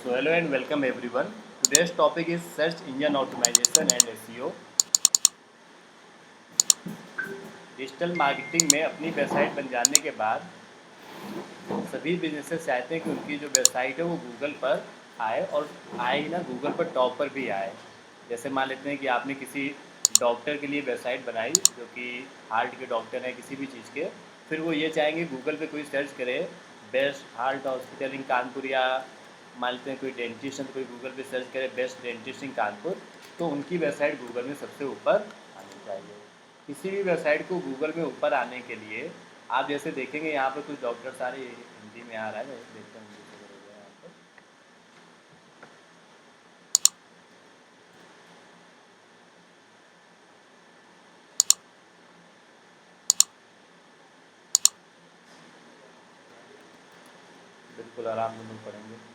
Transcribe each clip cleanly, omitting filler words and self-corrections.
So hello and welcome everyone. Today's topic is search engine optimization and SEO. Digital marketing में अपनी website बन जाने के बाद सभी बिजनेसेस चाहते हैं कि उनकी जो वेबसाइट है वो गूगल पर आए और आए ही ना गूगल पर टॉप पर भी आए। जैसे मान लेते हैं कि आपने किसी डॉक्टर के लिए वेबसाइट बनाई जो कि हार्ट के डॉक्टर हैं किसी भी चीज़ के, फिर वो ये चाहेंगे गूगल पे कोई सर्च करे best heart hospital in Kanpur, या मान लेते हैं कोई डेंटिस्ट है तो कोई गूगल पे सर्च करे बेस्ट डेंटिस्ट इन कानपुर, तो उनकी वेबसाइट गूगल में सबसे ऊपर आनी चाहिए। किसी भी वेबसाइट को गूगल में ऊपर आने के लिए आप जैसे देखेंगे यहाँ पर कुछ डॉक्टर सारे हिंदी में आ रहा है, मैं देखता हूँ इंग्लिश अगर हो गया यहाँ पर। बिल्कुल आराम से लोग पढ़ेंगे।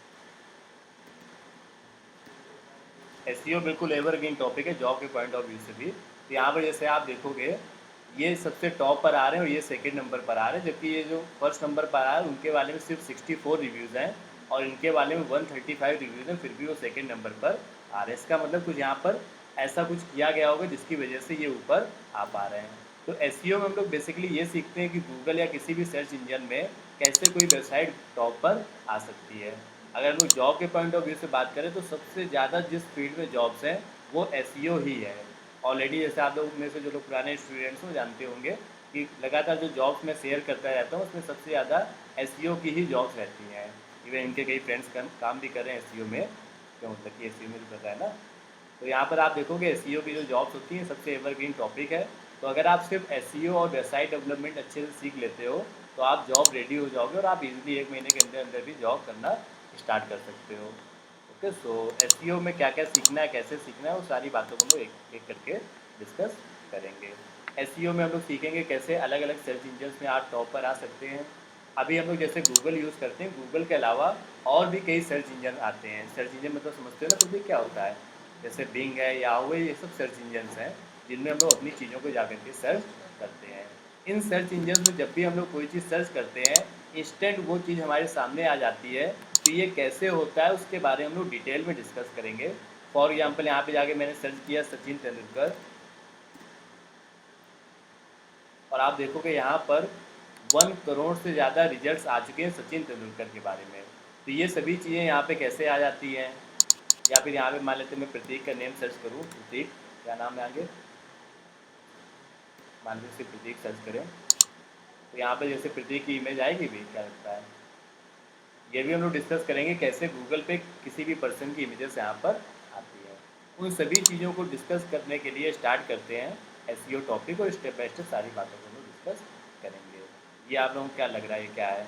एसईओ बिल्कुल एवरग्रीन टॉपिक है जॉब के पॉइंट ऑफ व्यू से भी। तो यहाँ पर जैसे आप देखोगे ये सबसे टॉप पर आ रहे हैं और ये सेकंड नंबर पर आ रहे हैं, जबकि ये जो फर्स्ट नंबर पर आ रहा है उनके वाले में सिर्फ 64 रिव्यूज़ हैं और इनके वाले में 135 रिव्यूज़ हैं, फिर भी वो सेकंड नंबर पर आ रहे हैं। इसका मतलब कुछ यहाँ पर ऐसा कुछ किया गया होगा जिसकी वजह से ये ऊपर आ पा रहे हैं। तो एसईओ में हम लोग बेसिकली ये सीखते हैं कि गूगल या किसी भी सर्च इंजन में कैसे कोई वेबसाइट टॉप पर आ सकती है। अगर हम लोग जॉब के पॉइंट ऑफ व्यू से बात करें तो सबसे ज़्यादा जिस फील्ड में जॉब्स हैं वो एसईओ ही है। ऑलरेडी जैसे आप लोग में से जो लोग पुराने स्टूडेंट्स हो जानते होंगे कि लगातार जो जॉब्स मैं शेयर करता रहता हूँ उसमें सबसे ज़्यादा एसईओ की ही जॉब्स रहती हैं। इवन इनके कई फ्रेंड्स काम भी कर रहे हैं एसईओ में, क्यों मतलब कि एसईओ में जो पता है ना। तो यहाँ पर आप देखोगे एसईओ की जो जॉब्स होती हैं सबसे एवरग्रीन टॉपिक है। तो अगर आप सिर्फ एसईओ और वेबसाइट डेवलपमेंट अच्छे से सीख लेते हो तो आप जॉब रेडी हो जाओगे और आप इजीली 1 महीने के अंदर अंदर भी जॉब करना स्टार्ट कर सकते हो। ओके, सो एसईओ में क्या क्या सीखना है, कैसे सीखना है, वो सारी बातों को हम लोग एक एक करके डिस्कस करेंगे। एसईओ में हम लोग सीखेंगे कैसे अलग अलग सर्च इंजन्स में आप टॉप पर आ सकते हैं। अभी हम लोग जैसे गूगल यूज़ करते हैं, गूगल के अलावा और भी कई सर्च इंजन आते हैं। सर्च इंजन मतलब समझते हो ना, तो ये क्या होता है, जैसे बिंग है, याहू है, ये सब सर्च इंजन्स हैं जिनमें हम लोग अपनी चीज़ों को जाकर के सर्च करते हैं। इन सर्च इंजन में जब भी हम लोग कोई चीज़ सर्च करते हैं इंस्टेंट वो चीज़ हमारे सामने आ जाती है। तो ये कैसे होता है उसके बारे में हम लोग डिटेल में डिस्कस करेंगे। फॉर एग्जाम्पल यहाँ पे जाके मैंने सर्च किया सचिन तेंदुलकर और आप देखोगे यहाँ पर 1 करोड़ से ज़्यादा रिजल्ट्स आ चुके हैं सचिन तेंदुलकर के बारे में। तो ये सभी चीज़ें यहाँ पे कैसे आ जाती हैं। या फिर यहाँ पे मान लेते हैं मैं प्रतीक का नेम सर्च करूँ, प्रतीक क्या नाम है आगे, मान लीजिए प्रतीक सर्च करें तो यहाँ पे जैसे प्रतीक की इमेज आएगी भी, क्या लगता है। ये भी हम लोग डिस्कस करेंगे कैसे गूगल पे किसी भी पर्सन की इमेजेस यहाँ पर आती है। उन सभी चीज़ों को डिस्कस करने के लिए स्टार्ट करते हैं एसईओ टॉपिक और स्टेप बाय स्टेप सारी बातों को हम लोग डिस्कस करेंगे। ये आप लोगों को क्या लग रहा है, ये क्या है।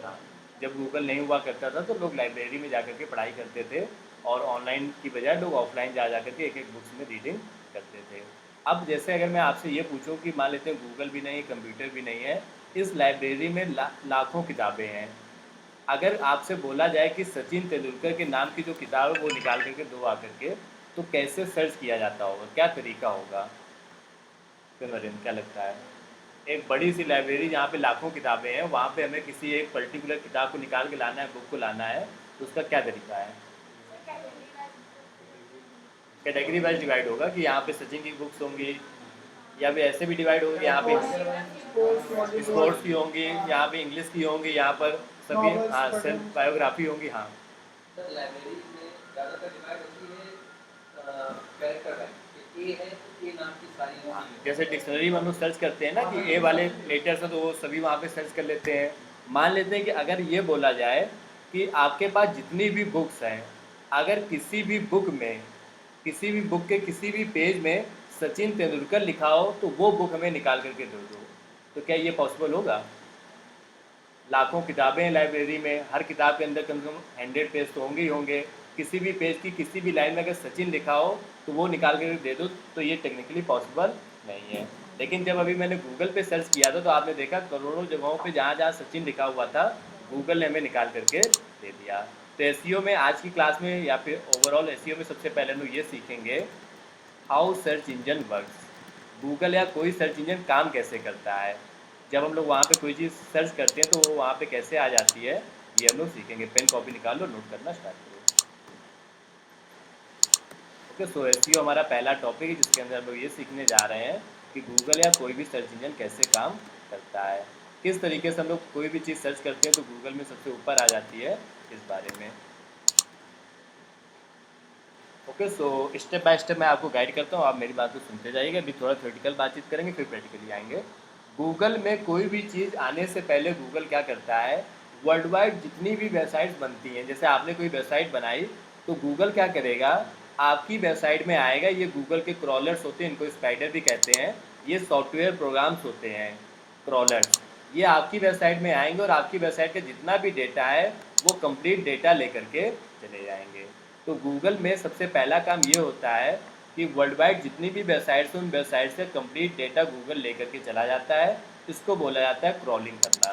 हाँ, जब गूगल नहीं हुआ करता था तो लोग लाइब्रेरी में जाकर के पढ़ाई करते थे और ऑनलाइन की बजाय लोग ऑफलाइन जा कर के एक एक बुक्स में रीडिंग करते थे। अब जैसे अगर मैं आपसे ये पूछूं कि मान लेते हैं गूगल भी नहीं, कंप्यूटर भी नहीं है, इस लाइब्रेरी में लाखों किताबें हैं। अगर आपसे बोला जाए कि सचिन तेंदुलकर के नाम की जो किताब है वो निकाल करके दो आकर के, तो कैसे सर्च किया जाता होगा, क्या तरीका होगा। फिर नरेंद्र क्या लगता है। एक बड़ी सी लाइब्रेरी जहाँ पे लाखों किताबें हैं, वहाँ पे हमें किसी एक पर्टिकुलर किताब को निकाल के लाना है, बुक को लाना है, तो उसका क्या तरीका है। कैटेगरी वाइज डिवाइड होगा कि यहाँ पे सचिन की बुक्स होंगी, या फिर ऐसे भी डिवाइड होगी, यहाँ पे स्पोर्ट्स की होंगी, यहाँ पे इंग्लिश की होंगी, यहाँ पर सभी हाँ सेल्फ बायोग्राफी होंगी। हाँ सर लाइब्रेरी में ज़्यादातर डिवाइड होती है कैरेक्टर वाइज। ए है तो ए नाम की सारी होती है। जैसे डिक्शनरी में हम लोग सर्च करते हैं ना कि ए वाले लेटर्स हैं तो वो सभी वहाँ पे सर्च कर लेते हैं। मान लेते हैं कि अगर ये बोला जाए कि आपके पास जितनी भी बुक्स हैं, अगर किसी भी बुक में, किसी भी बुक के किसी भी पेज में सचिन तेंदुलकर लिखा हो तो वो बुक हमें निकाल करके दे दो, तो क्या ये पॉसिबल होगा। लाखों किताबें हैं लाइब्रेरी में, हर किताब के अंदर कम से कम 100 पेज तो होंगे ही होंगे। किसी भी पेज की किसी भी लाइन में अगर सचिन लिखा हो तो वो निकाल कर दे दो, तो ये टेक्निकली पॉसिबल नहीं है। लेकिन जब अभी मैंने गूगल पे सर्च किया था तो आपने देखा करोड़ों जगहों पे जहाँ जहाँ सचिन लिखा हुआ था गूगल ने हमें निकाल करके दे दिया। तो एसईओ में आज की क्लास में या फिर ओवरऑल एसईओ में सबसे पहले हम लोग ये सीखेंगे how search engine works, Google या कोई सर्च इंजन काम कैसे करता है। जब हम लोग वहाँ पे कोई चीज़ सर्च करते हैं तो वो वहाँ पे कैसे आ जाती है, ये हम लोग सीखेंगे। पेन कॉपी निकाल लो, नोट करना स्टार्ट करो। ओके, सो एसईओ हमारा पहला टॉपिक है जिसके अंदर हम लोग ये सीखने जा रहे हैं कि गूगल या कोई भी सर्च इंजन कैसे काम करता है, किस तरीके से हम लोग कोई भी चीज़ सर्च करते हैं तो गूगल में सबसे ऊपर आ जाती है, इस बारे में। Okay, so step by step मैं आपको गाइड करता हूँ, आप मेरी बात को सुनते जाइएगा। अभी थोड़ा थ्योरेटिकल बातचीत करेंगे, फिर प्रैक्टिकली आएंगे। गूगल में कोई भी चीज़ आने से पहले गूगल क्या करता है, वर्ल्ड वाइड जितनी भी वेबसाइट्स बनती हैं, जैसे आपने कोई वेबसाइट बनाई तो गूगल क्या करेगा, आपकी वेबसाइट में आएगा। ये गूगल के क्रॉलर्स होते हैं, इनको स्पाइडर भी कहते हैं। ये सॉफ्टवेयर प्रोग्राम्स होते हैं, क्रॉलर्स। ये आपकी वेबसाइट में आएंगे और आपकी वेबसाइट का जितना भी डेटा है वो कंप्लीट डेटा लेकर के चले जाएंगे। तो गूगल में सबसे पहला काम ये होता है कि वर्ल्ड वाइड जितनी भी वेबसाइट्स हैं उन वेबसाइट से कंप्लीट डेटा गूगल लेकर के चला जाता है। इसको बोला जाता है क्रॉलिंग करना।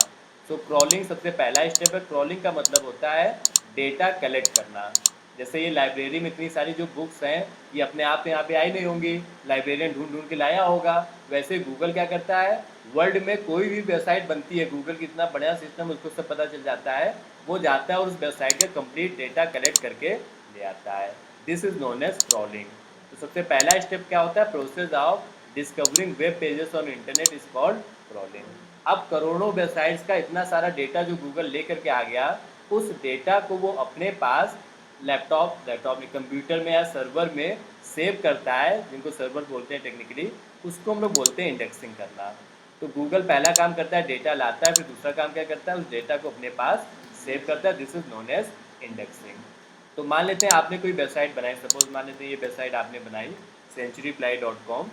सो क्रॉलिंग सबसे पहला स्टेप है। क्रॉलिंग का मतलब होता है डेटा कलेक्ट करना। जैसे ये लाइब्रेरी में इतनी सारी जो बुक्स हैं ये अपने आप यहाँ पे आई नहीं होंगी, लाइब्रेरियन ढूंढ ढूंढ के लाया होगा। वैसे गूगल क्या करता है, वर्ल्ड में कोई भी वेबसाइट बनती है, गूगल की इतना बढ़िया सिस्टम, उसको सब पता चल जाता है। वो जाता है और उस वेबसाइट का कंप्लीट डेटा कलेक्ट करके ले आता है। This is known as crawling. तो सबसे पहला स्टेप क्या होता है, process of discovering web pages on internet is called crawling. अब करोड़ों वेबसाइट्स का इतना सारा डेटा जो गूगल ले करके आ गया, उस डेटा को वो अपने पास लैपटॉप में, कंप्यूटर में या सर्वर में सेव करता है, जिनको सर्वर बोलते हैं टेक्निकली। उसको हम लोग बोलते हैं इंडेक्सिंग करना। तो गूगल पहला काम करता है डेटा लाता है, फिर दूसरा काम क्या करता है, उस डेटा को अपने पास सेव करता है। This is known as indexing. तो मान लेते हैं आपने कोई वेबसाइट बनाई, सपोज मान लेते हैं ये वेबसाइट आपने बनाई centuryply.com।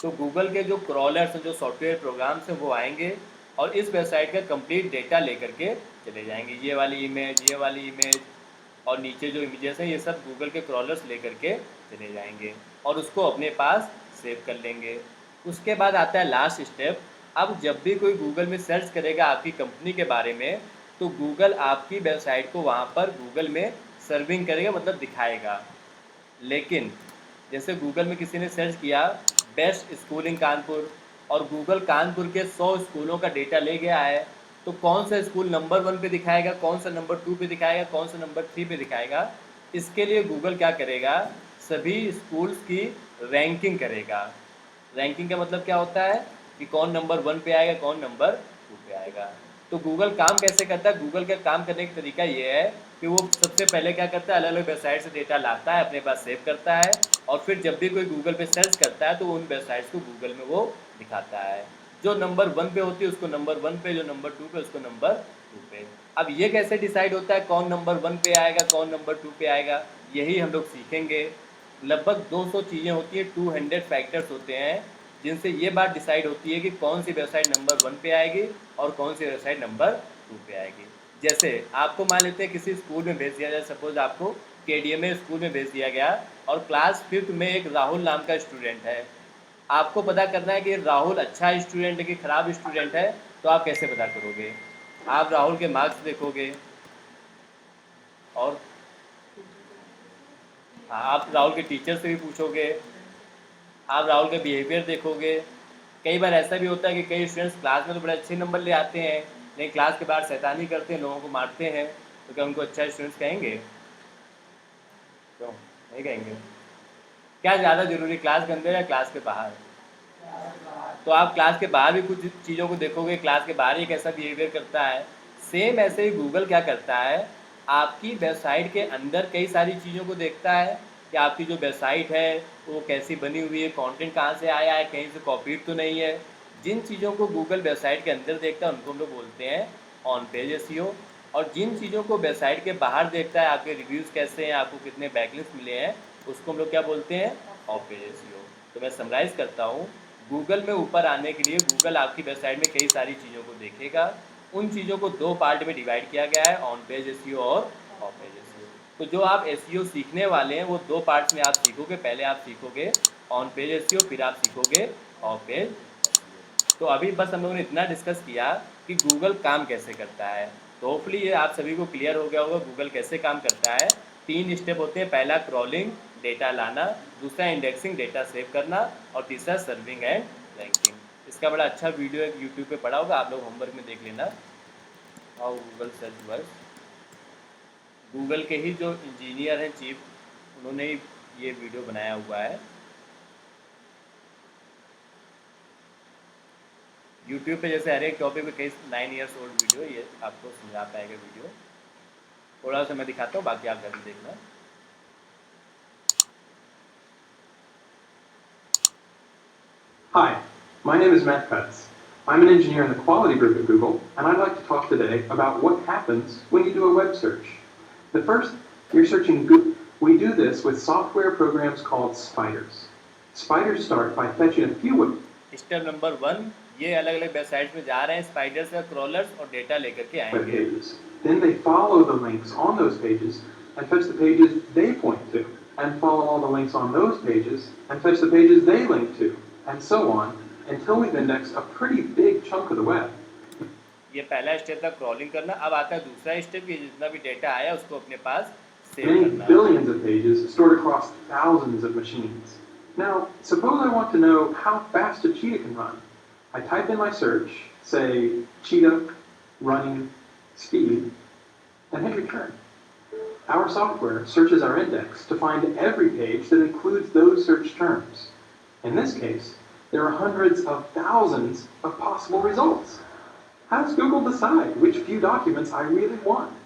तो गूगल के जो क्रॉलर्स हैं, जो सॉफ्टवेयर प्रोग्राम्स हैं, वो आएंगे और इस वेबसाइट का कंप्लीट डेटा लेकर के चले जाएंगे। ये वाली इमेज और नीचे जो इमेजेस हैं, ये सब गूगल के क्रॉलर्स लेकर के चले जाएंगे और उसको अपने पास सेव कर लेंगे। उसके बाद आता है लास्ट स्टेप। अब जब भी कोई गूगल में सर्च करेगा आपकी कंपनी के बारे में, तो गूगल आपकी वेबसाइट को वहाँ पर गूगल में सर्विंग करेगा, मतलब दिखाएगा। लेकिन जैसे गूगल में किसी ने सर्च किया बेस्ट स्कूल इन कानपुर और गूगल कानपुर के 100 स्कूलों का डेटा ले गया है, तो कौन सा स्कूल नंबर 1 पे दिखाएगा, कौन सा नंबर 2 पे दिखाएगा, कौन सा नंबर 3 पे दिखाएगा। इसके लिए गूगल क्या करेगा, सभी स्कूल्स की रैंकिंग करेगा। रैंकिंग का मतलब क्या होता है कि कौन नंबर 1 पे आएगा, कौन नंबर 2 पे आएगा। तो गूगल काम कैसे करता है, गूगल का काम करने का तरीका ये है कि वो सबसे पहले क्या करता है, अलग अलग वेबसाइट से डेटा लाता है, अपने पास सेव करता है और फिर जब भी कोई गूगल पे सर्च करता है तो उन वेबसाइट्स को गूगल में वो दिखाता है। जो नंबर 1 पे होती है उसको नंबर 1 पे, जो नंबर 2 पे उसको नंबर 2 पे। अब ये कैसे डिसाइड होता है कौन नंबर 1 पे आएगा, कौन नंबर 2 पे आएगा, यही हम लोग सीखेंगे। लगभग 200 चीज़ें होती हैं, 200 फैक्टर्स होते हैं जिनसे ये बात डिसाइड होती है कि कौन सी वेबसाइट नंबर 1 पे आएगी और कौन सी वेबसाइट नंबर 2 पे आएगी। जैसे आपको मान लेते हैं किसी स्कूल में भेज दिया जाए, सपोज आपको KDMA स्कूल में भेज दिया गया और क्लास 5th में एक राहुल नाम का स्टूडेंट है। आपको पता करना है कि राहुल अच्छा स्टूडेंट है कि खराब स्टूडेंट है। तो आप कैसे पता करोगे, आप राहुल के मार्क्स देखोगे और हाँ, आप राहुल के टीचर से भी पूछोगे, आप राहुल का बिहेवियर देखोगे। कई बार ऐसा भी होता है कि कई स्टूडेंट्स क्लास में तो बड़े अच्छे नंबर ले आते हैं, लेकिन क्लास के बाहर शैतानी करते हैं, लोगों को मारते हैं। तो क्या उनको अच्छा स्टूडेंट्स कहेंगे? क्यों नहीं कहेंगे? क्या ज़्यादा जरूरी, क्लास के अंदर या क्लास के बाहर? तो आप क्लास के बाहर भी कुछ चीज़ों को देखोगे, क्लास के बाहर ही कैसा बिहेवियर करता है। सेम ऐसे ही गूगल क्या करता है, आपकी वेबसाइट के अंदर कई सारी चीज़ों को देखता है कि आपकी जो वेबसाइट है वो कैसी बनी हुई है, कंटेंट कहाँ से आया है, कहीं से कॉपीड तो नहीं है। जिन चीज़ों को गूगल वेबसाइट के अंदर देखता है उनको हम लोग बोलते हैं ऑन पेज एसईओ। और जिन चीज़ों को वेबसाइट के बाहर देखता है, आपके रिव्यूज़ कैसे हैं, आपको कितने बैकलिंक्स मिले हैं, उसको हम लोग क्या बोलते हैं, ऑफ पेज एसईओ। तो मैं समराइज़ करता हूँ, गूगल में ऊपर आने के लिए गूगल आपकी वेबसाइट में कई सारी चीज़ों को देखेगा। उन चीज़ों को 2 पार्ट में डिवाइड किया गया है, ऑन पेज एसईओ और ऑफ पेज एसईओ। तो जो आप एसईओ सीखने वाले हैं वो 2 पार्ट्स में आप सीखोगे। पहले आप सीखोगे ऑन पेज एसईओ, फिर आप सीखोगे ऑफ पेज एसईओ। तो अभी बस हम लोगों ने इतना डिस्कस किया कि गूगल काम कैसे करता है। तो होपफुली ये आप सभी को क्लियर हो गया होगा गूगल कैसे काम करता है। 3 स्टेप होते हैं, पहला क्रॉलिंग, डेटा लाना, दूसरा इंडेक्सिंग, डेटा सेव करना और तीसरा सर्विंग एंड रैंकिंग। इसका बड़ा अच्छा वीडियो एक यूट्यूब पे पड़ा होगा, आप लोग होमवर्क में देख लेना। How Google search work. Google के ही जो इंजीनियर हैं चीफ, उन्होंने ही ये वीडियो बनाया हुआ है। यूट्यूब पे जैसे हर एक टॉपिक पे कई 9 ईयर्स ओल्ड वीडियो, ये आपको समझा पाएगा वीडियो। थोड़ा सा मैं दिखाता हूँ, बाकी आप घर में देखना। Hi, my name is Matt Cutts. I'm an engineer in the quality group at Google, and I'd like to talk today about what happens when you do a web search. But first, you're searching Google. We do this with software programs called spiders. Spiders start by fetching a few web step number 1, ये अलग अलग websites में जा रहे हैं, spiders या crawlers और data लेकर के आएंगे। pages. Then they follow the links on those pages and fetch the pages they point to, and follow all the links on those pages and fetch the pages they link to, and so on, until we've indexed a pretty big chunk of the web. ये पहला step था crawling करना। अब आता है दूसरा step, ये जितना भी डेटा आया उसको अपने पास सेव Many करना। billions of pages stored across thousands of machines. Now, suppose I want to know how fast a cheetah can run. I type in my search, say cheetah running speed, and hit return. Our software searches our index to find every page that includes those search terms. In this case, there are hundreds of thousands of possible results. How does Google decide which few documents I really want?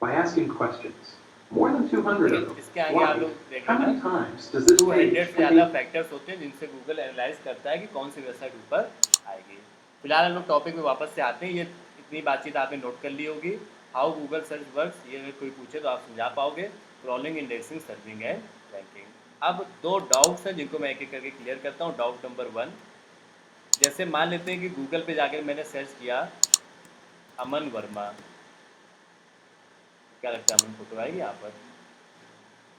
By asking questions. More than 200 of them. इसके आगे आप Why? लोग देख How लेना, many times does this 200 page से ज़्यादा factors होते हैं जिनसे गूगल एनालाइज करता है कि कौन सी वेबसाइट ऊपर आएगी। फिलहाल हम लोग टॉपिक में वापस से आते हैं। ये इतनी बातचीत आपने नोट कर ली होगी। हाउ गूगल सर्च वर्क्स, ये अगर कोई पूछे तो आप समझा पाओगे। Crawling, indexing, serving and ranking. अब 2 डाउट्स हैं जिनको मैं एक एक करके क्लियर करता हूँ। डाउट नंबर 1, जैसे मान लेते हैं कि गूगल पे जाकर मैंने सर्च किया अमन वर्मा, क्या लगता है अमन फोटो आएगी यहाँ पर?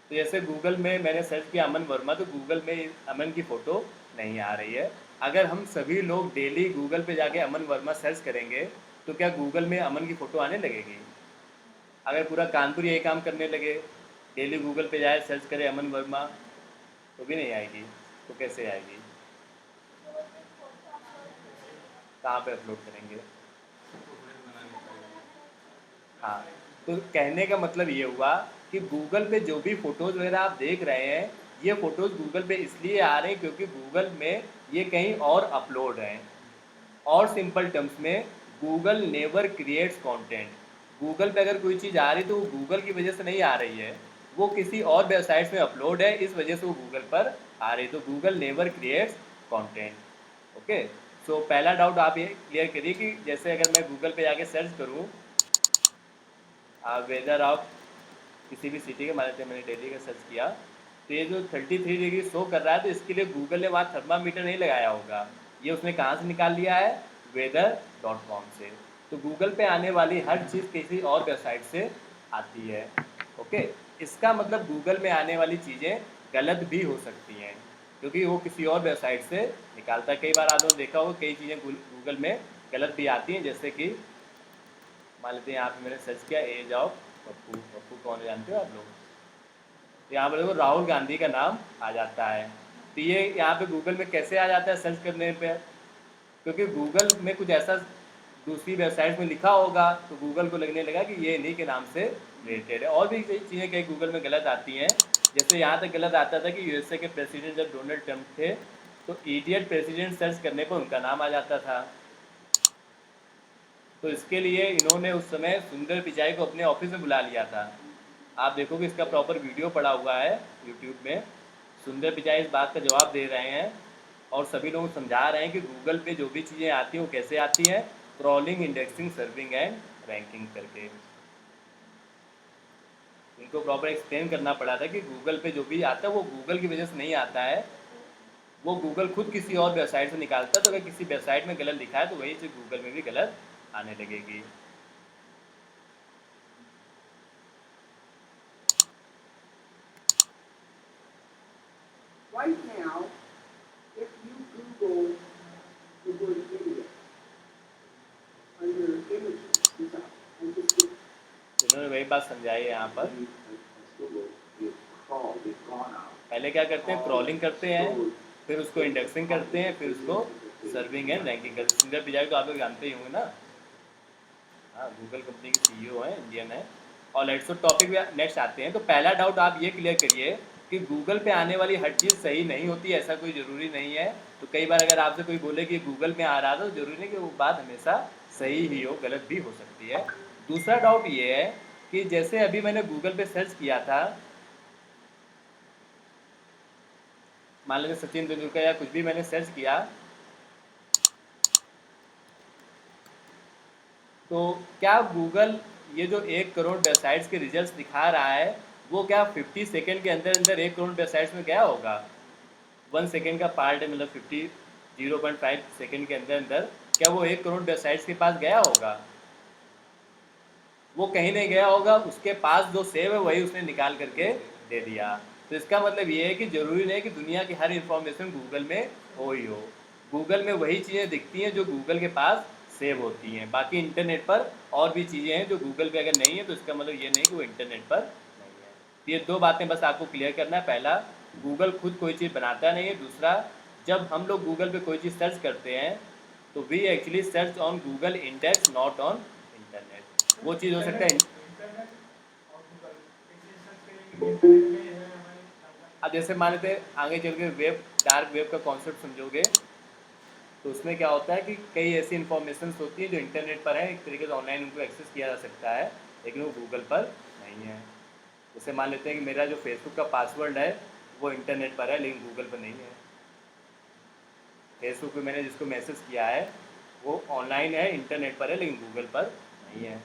तो जैसे गूगल में मैंने सर्च किया अमन वर्मा, तो गूगल में अमन की फ़ोटो नहीं आ रही है। अगर हम सभी लोग डेली गूगल पे जाके अमन वर्मा सर्च करेंगे तो क्या गूगल में अमन की फ़ोटो आने लगेगी? अगर पूरा कानपुर यही काम करने लगे, डेली गूगल पे जाए सर्च करे अमन वर्मा, तो भी नहीं आएगी। तो कैसे आएगी? कहाँ पे अपलोड करेंगे? हाँ, तो कहने का मतलब ये हुआ कि गूगल पे जो भी फ़ोटोज़ वगैरह आप देख रहे हैं, ये फ़ोटोज़ गूगल पे इसलिए आ रहे हैं क्योंकि गूगल में ये कहीं और अपलोड हैं। और सिंपल टर्म्स में, Google never creates content. Google पे अगर कोई चीज़ आ रही तो वो गूगल की वजह से नहीं आ रही है, वो किसी और वेबसाइट्स में अपलोड है, इस वजह से वो गूगल पर आ रही है। तो Google never creates content. Okay, so पहला डाउट आप ये क्लियर करिए कि जैसे अगर मैं गूगल पे जाके सर्च करूँ वेदर ऑफ किसी भी सिटी के, मान लेते हैं मैंने दिल्ली का सर्च किया, तो ये जो 33 डिग्री शो कर रहा है, तो इसके लिए गूगल ने वहाँ थर्मामीटर नहीं लगाया होगा। ये उसने कहाँ से निकाल लिया है? weather.com से। तो गूगल पे आने वाली हर चीज़ किसी और वेबसाइट से आती है। ओके, इसका मतलब गूगल में आने वाली चीज़ें गलत भी हो सकती हैं क्योंकि वो किसी और वेबसाइट से निकालता है। कई बार आपने देखा होगा कई चीज़ें गूगल में गलत भी आती हैं, जैसे कि मान लेते हैं यहाँ पे मैंने सर्च किया एज ऑफ पप्पू। पप्पू कौन है जानते हो आप लोग? तो यहाँ पर देखो राहुल गांधी का नाम आ जाता है। तो ये यहाँ पे गूगल में कैसे आ जाता है सर्च करने पे? क्योंकि गूगल में कुछ ऐसा दूसरी वेबसाइट में लिखा होगा तो गूगल को लगने लगा कि ये इन्हीं के नाम से रिलेटेड है। और भी कई चीज़ें कई गूगल में गलत आती हैं, जैसे यहाँ तक गलत आता था कि यूएसए के प्रेसिडेंट जब डोनाल्ड ट्रंप थे तो इडियट प्रेसिडेंट सर्च करने पर उनका नाम आ जाता था। तो इसके लिए इन्होंने उस समय सुंदर पिचाई को अपने ऑफिस में बुला लिया था। आप देखोगे इसका प्रॉपर वीडियो पड़ा हुआ है यूट्यूब में। सुंदर पिचाई इस बात का जवाब दे रहे हैं और सभी लोग समझा रहे हैं कि गूगल पे जो भी चीज़ें आती हैं वो कैसे आती हैं, crawling, indexing, serving and ranking करके। इनको प्रॉपर एक्सप्लेन करना पड़ा था कि गूगल पे जो भी आता है वो गूगल की वजह से नहीं आता है, वो गूगल खुद किसी और वेबसाइट से निकालता है। तो अगर किसी वेबसाइट में गलत लिखा है तो वही चीज़ गूगल में भी गलत आने लगेगी। Right now, if you Google the word idiot under images, and just इन्होंने वही बात समझाई है यहाँ पर। पहले क्या करते हैं? क्रॉलिंग करते हैं, फिर उसको इंडेक्सिंग करते हैं, फिर उसको सर्विंग एंड रैंकिंग करते हैं। सुंदर पिचाई तो आप लोग जानते ही होंगे ना। हाँ, गूगल कंपनी के सीईओ हैं, इंडियन है। और लेट्स टॉपिक में नेक्स्ट आते हैं। तो पहला डाउट आप ये क्लियर करिए कि गूगल पे आने वाली हर चीज़ सही नहीं होती, ऐसा कोई ज़रूरी नहीं है। तो कई बार अगर आपसे कोई बोले कि गूगल में आ रहा था, तो ज़रूरी नहीं कि वो बात हमेशा सही ही हो, गलत भी हो सकती है। दूसरा डाउट ये है कि जैसे अभी मैंने गूगल पे सर्च किया था, मान लीजिए सचिन तेंदुलकर या कुछ भी मैंने सर्च किया, तो क्या गूगल ये जो 1 करोड़ वेबसाइट्स के रिजल्ट्स दिखा रहा है, वो क्या 50 सेकेंड के अंदर अंदर 1 करोड़ वेबसाइट्स में गया होगा? 1 सेकेंड का पार्ट है, मतलब 0.5 सेकेंड के अंदर अंदर क्या वो 1 करोड़ वेबसाइट्स के पास गया होगा? वो कहीं नहीं गया होगा, उसके पास जो सेव है वही उसने निकाल करके दे दिया। तो इसका मतलब ये है कि ज़रूरी नहीं कि दुनिया की हर इंफॉर्मेशन गूगल में हो ही हो। गूगल में वही चीज़ें दिखती हैं जो गूगल के पास सेव होती हैं। बाकी इंटरनेट पर और भी चीज़ें हैं जो गूगल पे अगर नहीं है, तो इसका मतलब ये नहीं कि वो इंटरनेट पर नहीं है। तो ये 2 बातें बस आपको क्लियर करना है। पहला, गूगल खुद कोई चीज़ बनाता नहीं है। दूसरा, जब हम लोग गूगल पे कोई चीज़ सर्च करते हैं, तो we actually search on Google index, not on internet. वो चीज़ हो सकता है। अब जैसे मान लेते हैं आगे चल के वेब, डार्क वेब का कॉन्सेप्ट समझोगे, तो उसमें क्या होता है कि कई ऐसी इन्फॉर्मेशन होती है जो इंटरनेट पर है, एक तरीके से ऑनलाइन उनको एक्सेस किया जा सकता है, लेकिन वो गूगल पर नहीं है। जैसे मान लेते हैं कि मेरा जो फेसबुक का पासवर्ड है वो इंटरनेट पर है, लेकिन गूगल पर नहीं है। फेसबुक पे मैंने जिसको मैसेज किया है वो ऑनलाइन है, इंटरनेट पर है, लेकिन गूगल पर नहीं है।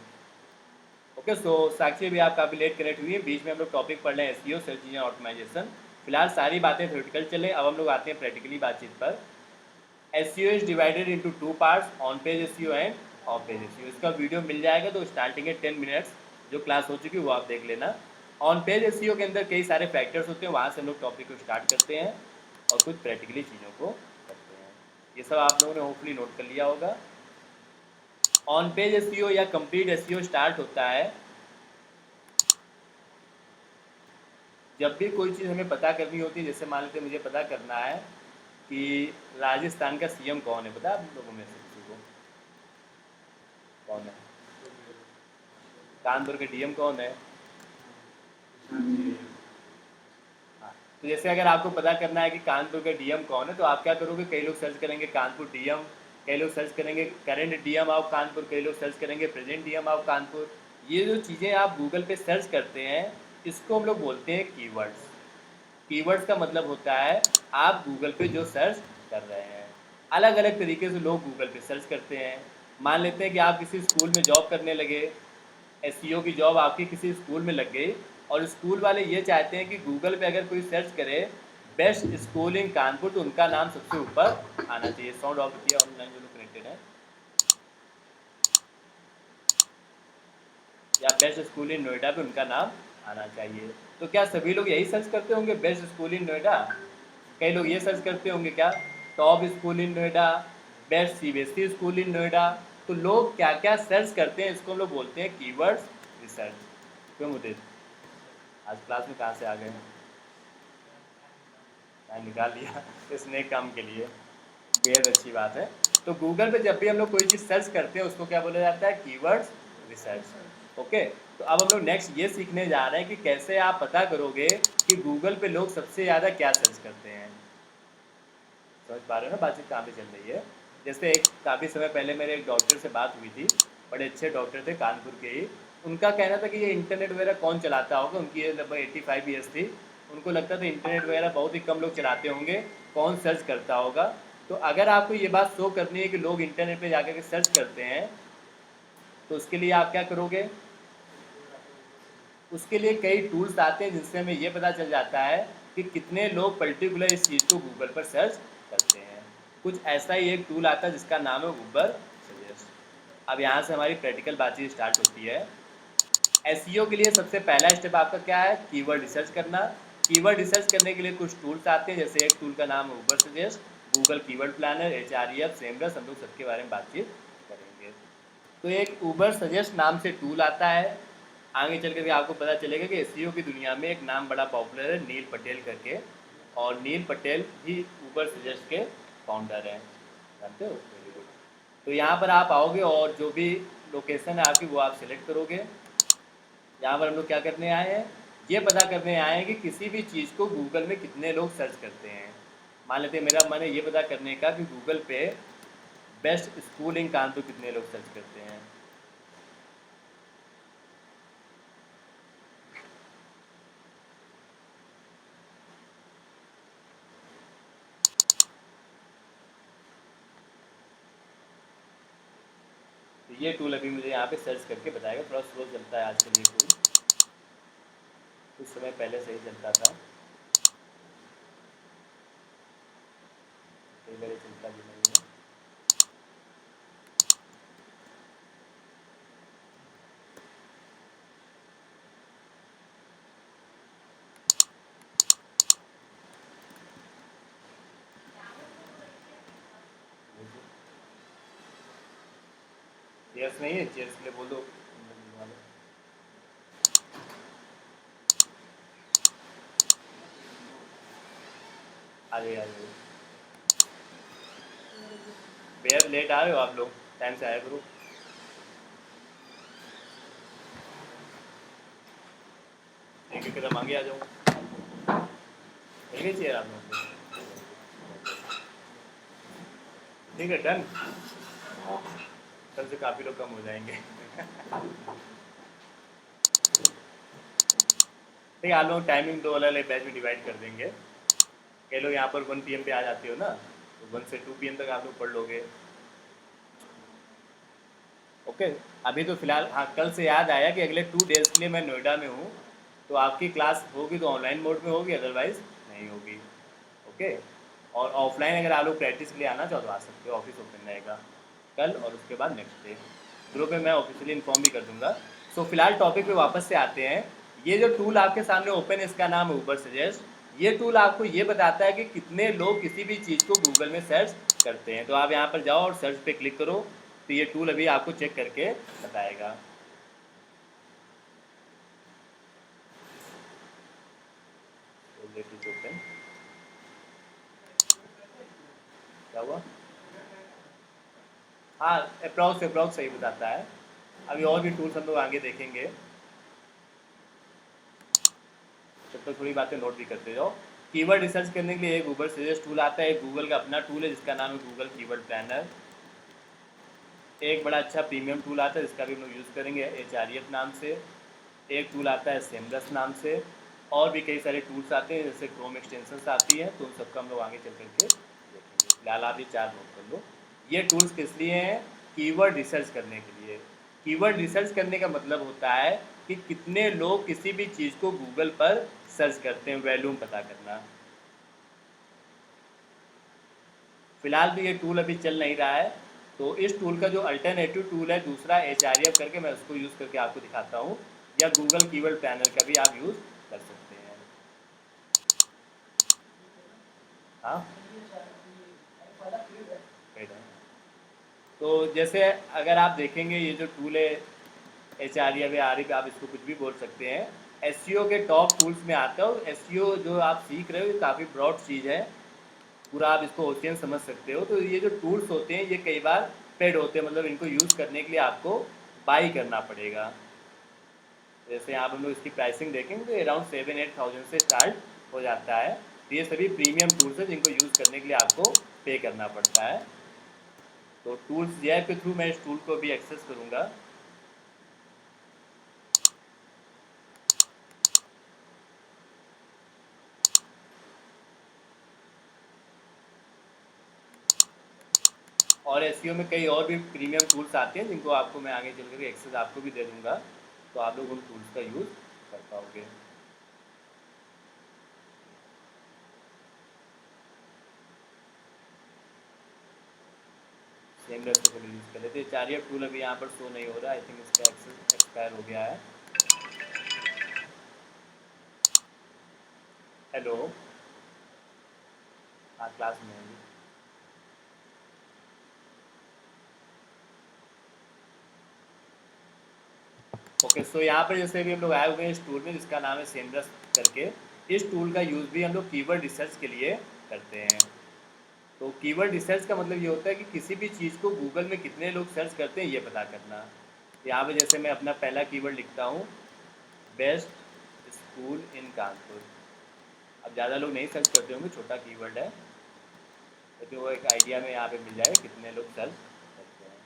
ओके, सो साक्षी भी आप काफ़ी लेट कनेक्ट हुई है। बीच में हम लोग टॉपिक पढ़ रहे हैं एसईओ, सर्च इंजन ऑप्टिमाइजेशन। फिलहाल सारी बातें थ्योरेटिकल चले, अब हम लोग आते हैं प्रैक्टिकली बातचीत पर। SEO is divided into 2 parts, on page SEO end of page SEO. इसका वीडियो मिल जाएगा, तो स्टार्टिंग है 10 मिनट्स, जो क्लास हो चुकी है वो आप देख लेना। ऑन पेज एसईओ के अंदर कई सारे फैक्टर्स होते हैं, वहाँ से हम लोग टॉपिक को स्टार्ट करते हैं और कुछ प्रैक्टिकली चीज़ों को करते हैं। ये सब आप लोगों ने होपफुली नोट कर लिया होगा। ऑन पेज एसईओ या कंप्लीट एसईओ स्टार्ट होता है जब भी कोई चीज़ हमें पता करनी होती है। जैसे मान लेते मुझे पता करना है कि राजस्थान का सीएम कौन है, पता है आप लोगों में से किसी को? कौन है? कानपुर के डीएम कौन है? हाँ, तो जैसे अगर आपको पता करना है कि कानपुर का डीएम कौन है, तो आप क्या करोगे? कई लोग सर्च करेंगे कानपुर डीएम, कई लोग सर्च करेंगे करेंट डीएम ऑफ कानपुर, कई लोग सर्च करेंगे प्रेजेंट डीएम ऑफ कानपुर। ये जो चीज़ें आप गूगल पे सर्च करते हैं, इसको हम लोग बोलते हैं कीवर्ड्स। कीवर्ड्स का मतलब होता है आप गूगल पे जो सर्च कर रहे हैं। अलग अलग तरीके से लोग गूगल पे सर्च करते हैं। मान लेते हैं कि आप किसी स्कूल में जॉब करने लगे, एसईओ की जॉब आपकी किसी स्कूल में लग गई, और स्कूल वाले ये चाहते हैं कि गूगल पे अगर कोई सर्च करे बेस्ट स्कूल इन कानपुर, तो उनका नाम सबसे ऊपर आना चाहिए। साउंड ऑफ किया ऑनलाइन जो लोग कनेक्टेड है, या बेस्ट स्कूल इन नोएडा पे उनका नाम आना चाहिए। तो क्या सभी लोग यही सर्च करते होंगे, बेस्ट स्कूल इन नोएडा? कई लोग ये सर्च करते होंगे क्या, टॉप स्कूल इन नोएडा, बेस्ट सीबीएसई स्कूल इन नोएडा। तो लोग क्या क्या सर्च करते हैं, इसको हम लोग बोलते हैं कीवर्ड्स रिसर्च। क्यों मुझे आज क्लास में कहाँ से आ गए? टाइम निकाल लिया इस नए काम के लिए, बेहद अच्छी बात है। तो गूगल पे जब भी हम लोग कोई चीज़ सर्च करते हैं उसको क्या बोला जाता है? Keywords research. ओके, तो अब हम लोग नेक्स्ट ये सीखने जा रहे हैं कि कैसे आप पता करोगे कि गूगल पे लोग सबसे ज़्यादा क्या सर्च करते हैं। समझ पा रहे हो ना बातचीत कहाँ पे चल रही है? जैसे एक काफ़ी समय पहले मेरे एक डॉक्टर से बात हुई थी, बड़े अच्छे डॉक्टर थे कानपुर के ही। उनका कहना था कि ये इंटरनेट वगैरह कौन चलाता होगा, उनकी एज लगभग 85 ईयर्स थी। उनको लगता था इंटरनेट वगैरह बहुत ही कम लोग चलाते होंगे, कौन सर्च करता होगा। तो अगर आपको ये बात शो करनी है कि लोग इंटरनेट पे जाकर के सर्च करते हैं, तो उसके लिए आप क्या करोगे? उसके लिए कई टूल्स आते हैं जिनसे हमें ये पता चल जाता है कि कितने लोग पर्टिकुलर इस चीज़ को गूगल पर सर्च करते हैं। कुछ ऐसा ही एक टूल आता है जिसका नाम है उबर सजेस्ट। अब यहाँ से हमारी प्रैक्टिकल बातचीत स्टार्ट होती है। एसईओ के लिए सबसे पहला स्टेप आपका क्या है? कीवर्ड रिसर्च करना। कीवर्ड रिसर्च करने के लिए कुछ टूल्स आते हैं, जैसे एक टूल का नाम है Ubersuggest, Google keyword planner, HREF, Semrush, हम लोग सबके बारे में बातचीत करेंगे। तो एक उबर सजेस्ट नाम से टूल आता है। आगे चल करके आपको पता चलेगा कि एसईओ की दुनिया में एक नाम बड़ा पॉपुलर है, नील पटेल करके, और नील पटेल ही उबर सजेस्ट के फाउंडर हैं, जानते हो? Very good. तो यहाँ पर आप आओगे और जो भी लोकेशन है आपकी वो आप सिलेक्ट करोगे। यहाँ पर हम लोग क्या करने आए हैं, ये पता करने आए हैं कि किसी भी चीज़ को गूगल में कितने लोग सर्च करते हैं। मान लेते हैं मेरा मन है ये पता करने का कि गूगल पे बेस्ट स्कूल इन कानपुर कितने लोग सर्च करते हैं। तो ये टूल अभी मुझे यहाँ पे सर्च करके बताएगा। थोड़ा स्लो चलता है आजकल ये टूल, कुछ समय पहले सही चलता था, कई बार चलता भी नहीं है। चेयर्स नहीं है, चेयर्स के लिए बोल दो। आगे आगे भैया लेट आ रहे हो आप लोग, टाइम से आया करो। एक एक कदम आगे आ जाओ। मिल गई चेयर आप लोगों को? ठीक है, डन। कल से काफ़ी लोग कम हो जाएंगे। ठीक है, आप लोग टाइमिंग दो अलग अलग बैच में डिवाइड कर देंगे। कई लोग यहाँ पर 1 PM पे आ जाते हो ना, तो 1 से 2 PM तक आप लोग पढ़ लोगे। ओके, अभी तो फिलहाल हाँ, कल से याद आया कि अगले 2 डेज़ के लिए मैं नोएडा में हूँ, तो आपकी क्लास होगी तो ऑनलाइन मोड में होगी, अदरवाइज़ नहीं होगी। ओके, और ऑफलाइन अगर आप लोग प्रैक्टिस के लिए आना चाहो तो आ सकते हो, ऑफिस ओपन रहेगा कल और उसके बाद नेक्स्ट डे। ग्रुप में मैं ऑफिशियली इन्फॉर्म भी कर दूंगा। सो फिलहाल टॉपिक पे वापस से आते हैं। ये जो टूल आपके सामने ओपन है इसका नाम है ऊबर सजेस्ट। ये टूल आपको ये बताता है कि कितने लोग किसी भी चीज़ को गूगल में सर्च करते हैं। तो आप यहाँ पर जाओ और सर्च पे क्लिक करो, तो ये टूल अभी आपको चेक करके बताएगा। ओपन क्या हुआ? हाँ, अप्रॉक्स सही बताता है। अभी और भी टूल्स हम लोग आगे देखेंगे, तब तक थोड़ी बातें नोट भी करते जाओ। कीवर्ड रिसर्च करने के लिए एक गूगल सजेस्ट टूल आता है, एक गूगल का अपना टूल है जिसका नाम है गूगल कीवर्ड प्लानर। एक बड़ा अच्छा प्रीमियम टूल आता है जिसका भी हम लोग यूज़ करेंगे HREF नाम से। एक टूल आता है सेमरस नाम से, और भी कई सारे टूल्स आते हैं जैसे क्रोम एक्सटेंशंस आती है, तो उन सबका हम लोग आगे चल करके देखेंगे। फिलहाल आप ये 4 नोट कर लो। ये टूल्स किस लिए हैं? कीवर्ड रिसर्च करने के लिए। कीवर्ड रिसर्च करने का मतलब होता है कि कितने लोग किसी भी चीज़ को गूगल पर सर्च करते हैं, वैल्यूम पता करना। फिलहाल तो ये टूल अभी चल नहीं रहा है, तो इस टूल का जो अल्टरनेटिव टूल है दूसरा HREF करके, मैं उसको यूज़ करके आपको दिखाता हूँ, या गूगल कीवर्ड प्लानर का भी आप यूज़ कर सकते हैं। हाँ, तो जैसे अगर आप देखेंगे ये जो टूल है HREF या REF, आप इसको कुछ भी बोल सकते हैं, SEO के टॉप टूल्स में आता है। SEO जो आप सीख रहे हो ये काफ़ी ब्रॉड चीज़ है, पूरा आप इसको ओशियन समझ सकते हो। तो ये जो टूल्स होते हैं ये कई बार पेड होते हैं, मतलब इनको यूज़ करने के लिए आपको बाई करना पड़ेगा। जैसे आप हम लोग इसकी प्राइसिंग देखेंगे तो अराउंड 7-8 से स्टार्ट हो जाता है। तो ये सभी प्रीमियम टूल्स हैं जिनको यूज़ करने के लिए आपको पे करना पड़ता है। तो टूल्स JIF के थ्रू मैं इस टूल को भी एक्सेस करूँगा। और SEO में कई और भी प्रीमियम टूल्स आते हैं जिनको आपको मैं आगे चल कर एक्सेस आपको भी दे दूँगा, तो आप लोग उन टूल्स का यूज़ कर पाओगे। सेम रेस्ट को यूज़ कर लेते हैं। HREF टूल अभी यहाँ पर शो नहीं हो रहा, आई थिंक इसका एक्सेस एक्सपायर हो गया है। हेलो, हाँ क्लास में है। ओके, सो यहाँ पर जैसे भी हम लोग आए हुए हैं इस टूल में जिसका नाम है सेमरस करके। इस टूल का यूज़ भी हम लोग कीवर्ड रिसर्च के लिए करते हैं। तो कीवर्ड रिसर्च का मतलब ये होता है कि किसी भी चीज़ को गूगल में कितने लोग सर्च करते हैं ये पता करना। यहाँ पे जैसे मैं अपना पहला कीवर्ड लिखता हूँ, बेस्ट स्कूल इन कानपुर। अब ज़्यादा लोग नहीं सर्च करते होंगे, छोटा कीवर्ड है, तो वो एक आइडिया में यहाँ पे मिल जाएगा कितने लोग सर्च करते हैं।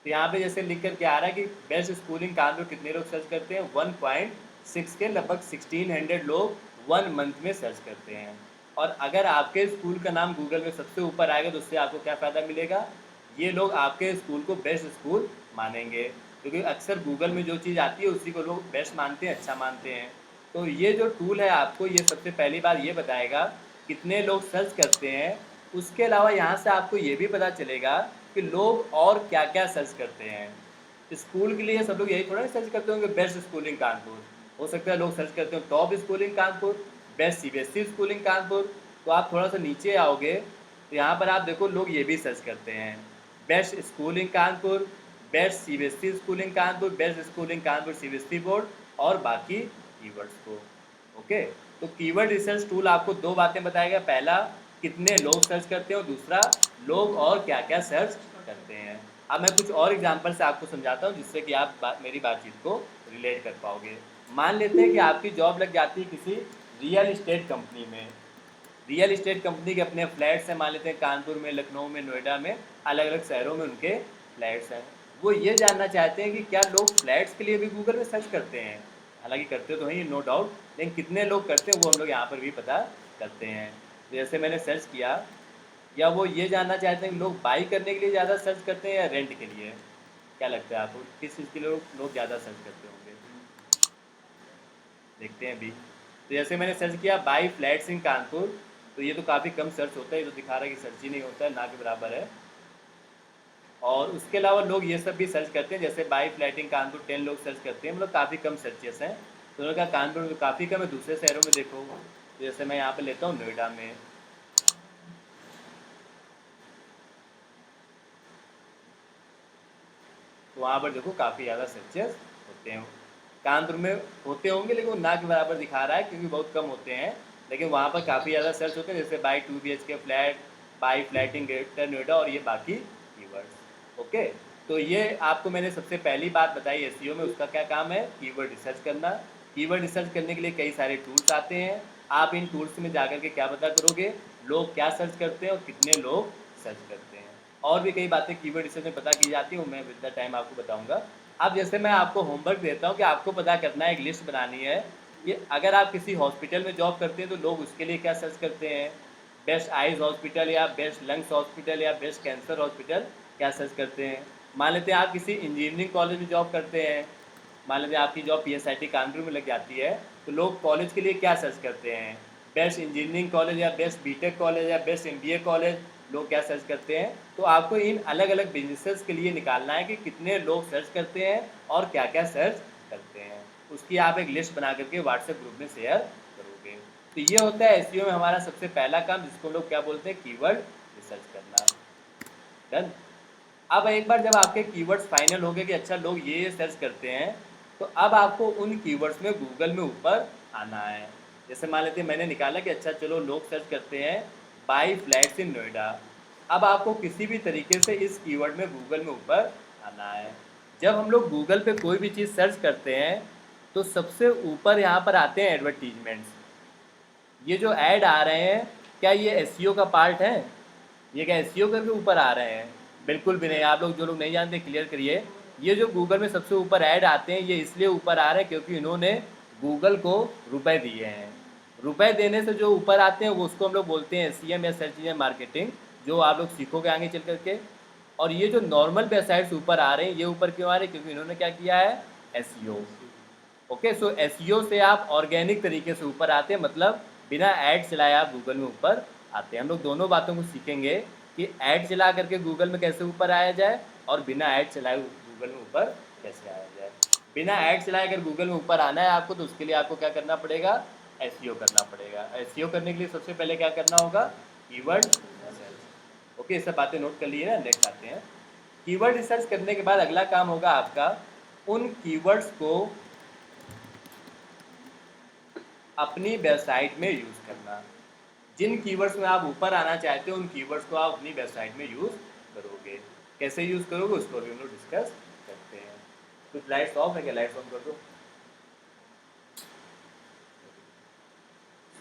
तो यहाँ पे जैसे लिख कर क्या आ रहा है कि बेस्ट स्कूल इन कानपुर कितने लोग सर्च करते हैं, 1.6 के लगभग 1600 लोग 1 मंथ में सर्च करते हैं। और अगर आपके स्कूल का नाम गूगल में सबसे ऊपर आएगा तो उससे आपको क्या फ़ायदा मिलेगा, ये लोग आपके स्कूल को बेस्ट स्कूल मानेंगे, क्योंकि अक्सर गूगल में जो चीज़ आती है उसी को लोग बेस्ट मानते हैं, अच्छा मानते हैं। तो ये जो टूल है आपको ये सबसे पहली बार ये बताएगा कितने लोग सर्च करते हैं। उसके अलावा यहाँ से आपको ये भी पता चलेगा कि लोग और क्या क्या सर्च करते हैं। स्कूल के लिए सब लोग यही थोड़ा ना सर्च करते होंगे बेस्ट स्कूल इन कानपुर, हो सकता है लोग सर्च करते हो टॉप स्कूल इन कानपुर, बेस्ट सीबीएसई स्कूल इन कानपुर। तो आप थोड़ा सा नीचे आओगे तो यहाँ पर आप देखो लोग ये भी सर्च करते हैं बेस्ट स्कूल इन कानपुर, बेस्ट सीबीएसई स्कूल इन कानपुर, बेस्ट स्कूल इन कानपुर सीबीएसई बोर्ड और बाकी कीवर्ड्स को। ओके, तो कीवर्ड रिसर्च टूल आपको दो बातें बताएगा, पहला कितने लोग सर्च करते हैं और दूसरा लोग और क्या क्या सर्च करते हैं। अब मैं कुछ और एग्जांपल से आपको समझाता हूँ जिससे कि आप मेरी बातचीत को रिलेट कर पाओगे। मान लेते हैं कि आपकी जॉब लग जाती है किसी रियल इस्टेट कंपनी में। रियल इस्टेट कंपनी के अपने फ्लैट्स हैं, मान लेते हैं कानपुर में, लखनऊ में, नोएडा में, अलग अलग शहरों में उनके फ्लैट्स हैं। वो ये जानना चाहते हैं कि क्या लोग फ्लैट्स के लिए भी गूगल में सर्च करते हैं। हालांकि करते तो हैं नो डाउट, लेकिन कितने लोग करते हैं वो हम लोग यहाँ पर भी पता करते हैं। जैसे मैंने सर्च किया, या वो ये जानना चाहते हैं कि लोग बाई करने के लिए ज़्यादा सर्च करते हैं या रेंट के लिए। क्या लगता है आपको किस चीज़ के लिए लोग ज़्यादा सर्च करते होंगे, देखते हैं अभी। तो जैसे मैंने सर्च किया बाई फ्लैट्स इन कानपुर, तो ये तो काफ़ी कम सर्च होता है, ये तो दिखा रहा है कि सर्च ही नहीं होता है, ना के बराबर है। और उसके अलावा लोग ये सब भी सर्च करते हैं, जैसे बाई फ्लैट इन कानपुर 10 लोग सर्च करते हैं, मतलब काफ़ी कम सर्चेस हैं। तो उन्होंने कहा कानपुर में काफ़ी कम है, दूसरे शहरों में देखो। तो जैसे मैं यहाँ पे लेता हूँ नोएडा में, तो वहाँ पर देखो काफ़ी ज़्यादा सर्चेस होते हैं। कानपुर में होते होंगे लेकिन वो ना के बराबर दिखा रहा है क्योंकि बहुत कम होते हैं, लेकिन वहाँ पर काफ़ी ज़्यादा सर्च होते हैं, जैसे by 2 BHK flat, by flat in greater Noida और ये बाकी कीवर्ड्स। ओके, तो ये आपको मैंने सबसे पहली बात बताई एसईओ में, उसका क्या काम है, कीवर्ड रिसर्च करना। कीवर्ड रिसर्च करने के लिए कई सारे टूल्स आते हैं। आप इन टूल्स में जाकर के क्या पता करोगे, लोग क्या सर्च करते हैं और कितने लोग सर्च करते हैं। और भी कई बातें कीवर्ड रिसर्च में पता की जाती है, वो मैं विद द टाइम आपको बताऊंगा। अब जैसे मैं आपको होमवर्क देता हूँ कि आपको पता करना है, एक लिस्ट बनानी है कि अगर आप किसी हॉस्पिटल में जॉब करते हैं तो लोग उसके लिए क्या सर्च करते हैं, बेस्ट आइज़ हॉस्पिटल या बेस्ट लंग्स हॉस्पिटल या बेस्ट कैंसर हॉस्पिटल क्या सर्च करते हैं। मान लेते हैं आप किसी इंजीनियरिंग कॉलेज में जॉब करते हैं, मान लेते हैं आपकी जॉब PSIT कानपुर में लग जाती है, तो लोग कॉलेज के लिए क्या सर्च करते हैं, बेस्ट इंजीनियरिंग कॉलेज या बेस्ट बीटेक कॉलेज या बेस्ट MBA कॉलेज लोग क्या सर्च करते हैं। तो आपको इन अलग अलग बिजनेसेस के लिए निकालना है कि कितने लोग सर्च करते हैं और क्या क्या सर्च करते हैं। उसकी आप एक लिस्ट बना करके व्हाट्सएप ग्रुप में शेयर करोगे। तो ये होता है एसईओ में हमारा सबसे पहला काम, जिसको लोग क्या बोलते हैं, कीवर्ड रिसर्च करना। डन। अब एक बार जब आपके कीवर्ड्स फाइनल हो गए कि अच्छा लोग ये सर्च करते हैं, तो अब आपको उन कीवर्ड्स में गूगल में ऊपर आना है। जैसे मान लेते हैं मैंने निकाला कि अच्छा चलो लोग सर्च करते हैं बाई फ्लैट्स इन नोएडा। अब आपको किसी भी तरीके से इस कीवर्ड में गूगल में ऊपर आना है। जब हम लोग गूगल पे कोई भी चीज़ सर्च करते हैं तो सबसे ऊपर यहाँ पर आते हैं एडवर्टीजमेंट्स। ये जो ऐड आ रहे हैं क्या ये एसईओ का पार्ट है, ये क्या एसईओ करके ऊपर आ रहे हैं, बिल्कुल भी नहीं। आप लोग जो लोग नहीं जानते क्लियर करिए, ये जो गूगल में सबसे ऊपर ऐड आते हैं ये इसलिए ऊपर आ रहे हैं क्योंकि इन्होंने गूगल को रुपए दिए हैं। रुपए देने से जो ऊपर आते हैं वो उसको हम लोग बोलते हैं SEM या सर्च इंजन मार्केटिंग, जो आप लोग सीखोगे आगे चल करके। और ये जो नॉर्मल वेबसाइट्स ऊपर आ रहे हैं ये ऊपर क्यों आ रहे हैं, क्योंकि इन्होंने क्या किया है, एसईओ। ओके, सो एसईओ से आप ऑर्गेनिक तरीके से ऊपर आते हैं, मतलब बिना ऐड चलाए आप गूगल में ऊपर आते हैं। हम लोग दोनों बातों को सीखेंगे कि ऐड चला करके गूगल में कैसे ऊपर आया जाए और बिना ऐड चलाए गूगल में ऊपर कैसे आया जाए। बिना ऐड चलाए अगर गूगल में ऊपर आना है आपको, तो उसके लिए आपको क्या करना पड़ेगा, एसईओ करना पड़ेगा। एसईओ करने के लिए सबसे पहले क्या करना होगा, कीवर्ड रिसर्च। ओके, ये सब बातें नोट कर लिए ना, नेक्स्ट आते हैं। कीवर्ड रिसर्च करने के बाद अगला काम होगा आपका उन कीवर्ड्स को अपनी वेबसाइट में यूज़ करना। जिन कीवर्ड्स में आप ऊपर आना चाहते हो उन कीवर्ड्स को आप अपनी वेबसाइट में यूज़ करोगे। कैसे यूज़ करोगे उसको भी हम लोग डिस्कस करते हैं। कुछ लाइट्स ऑफ है क्या? लाइट्स ऑन कर दो।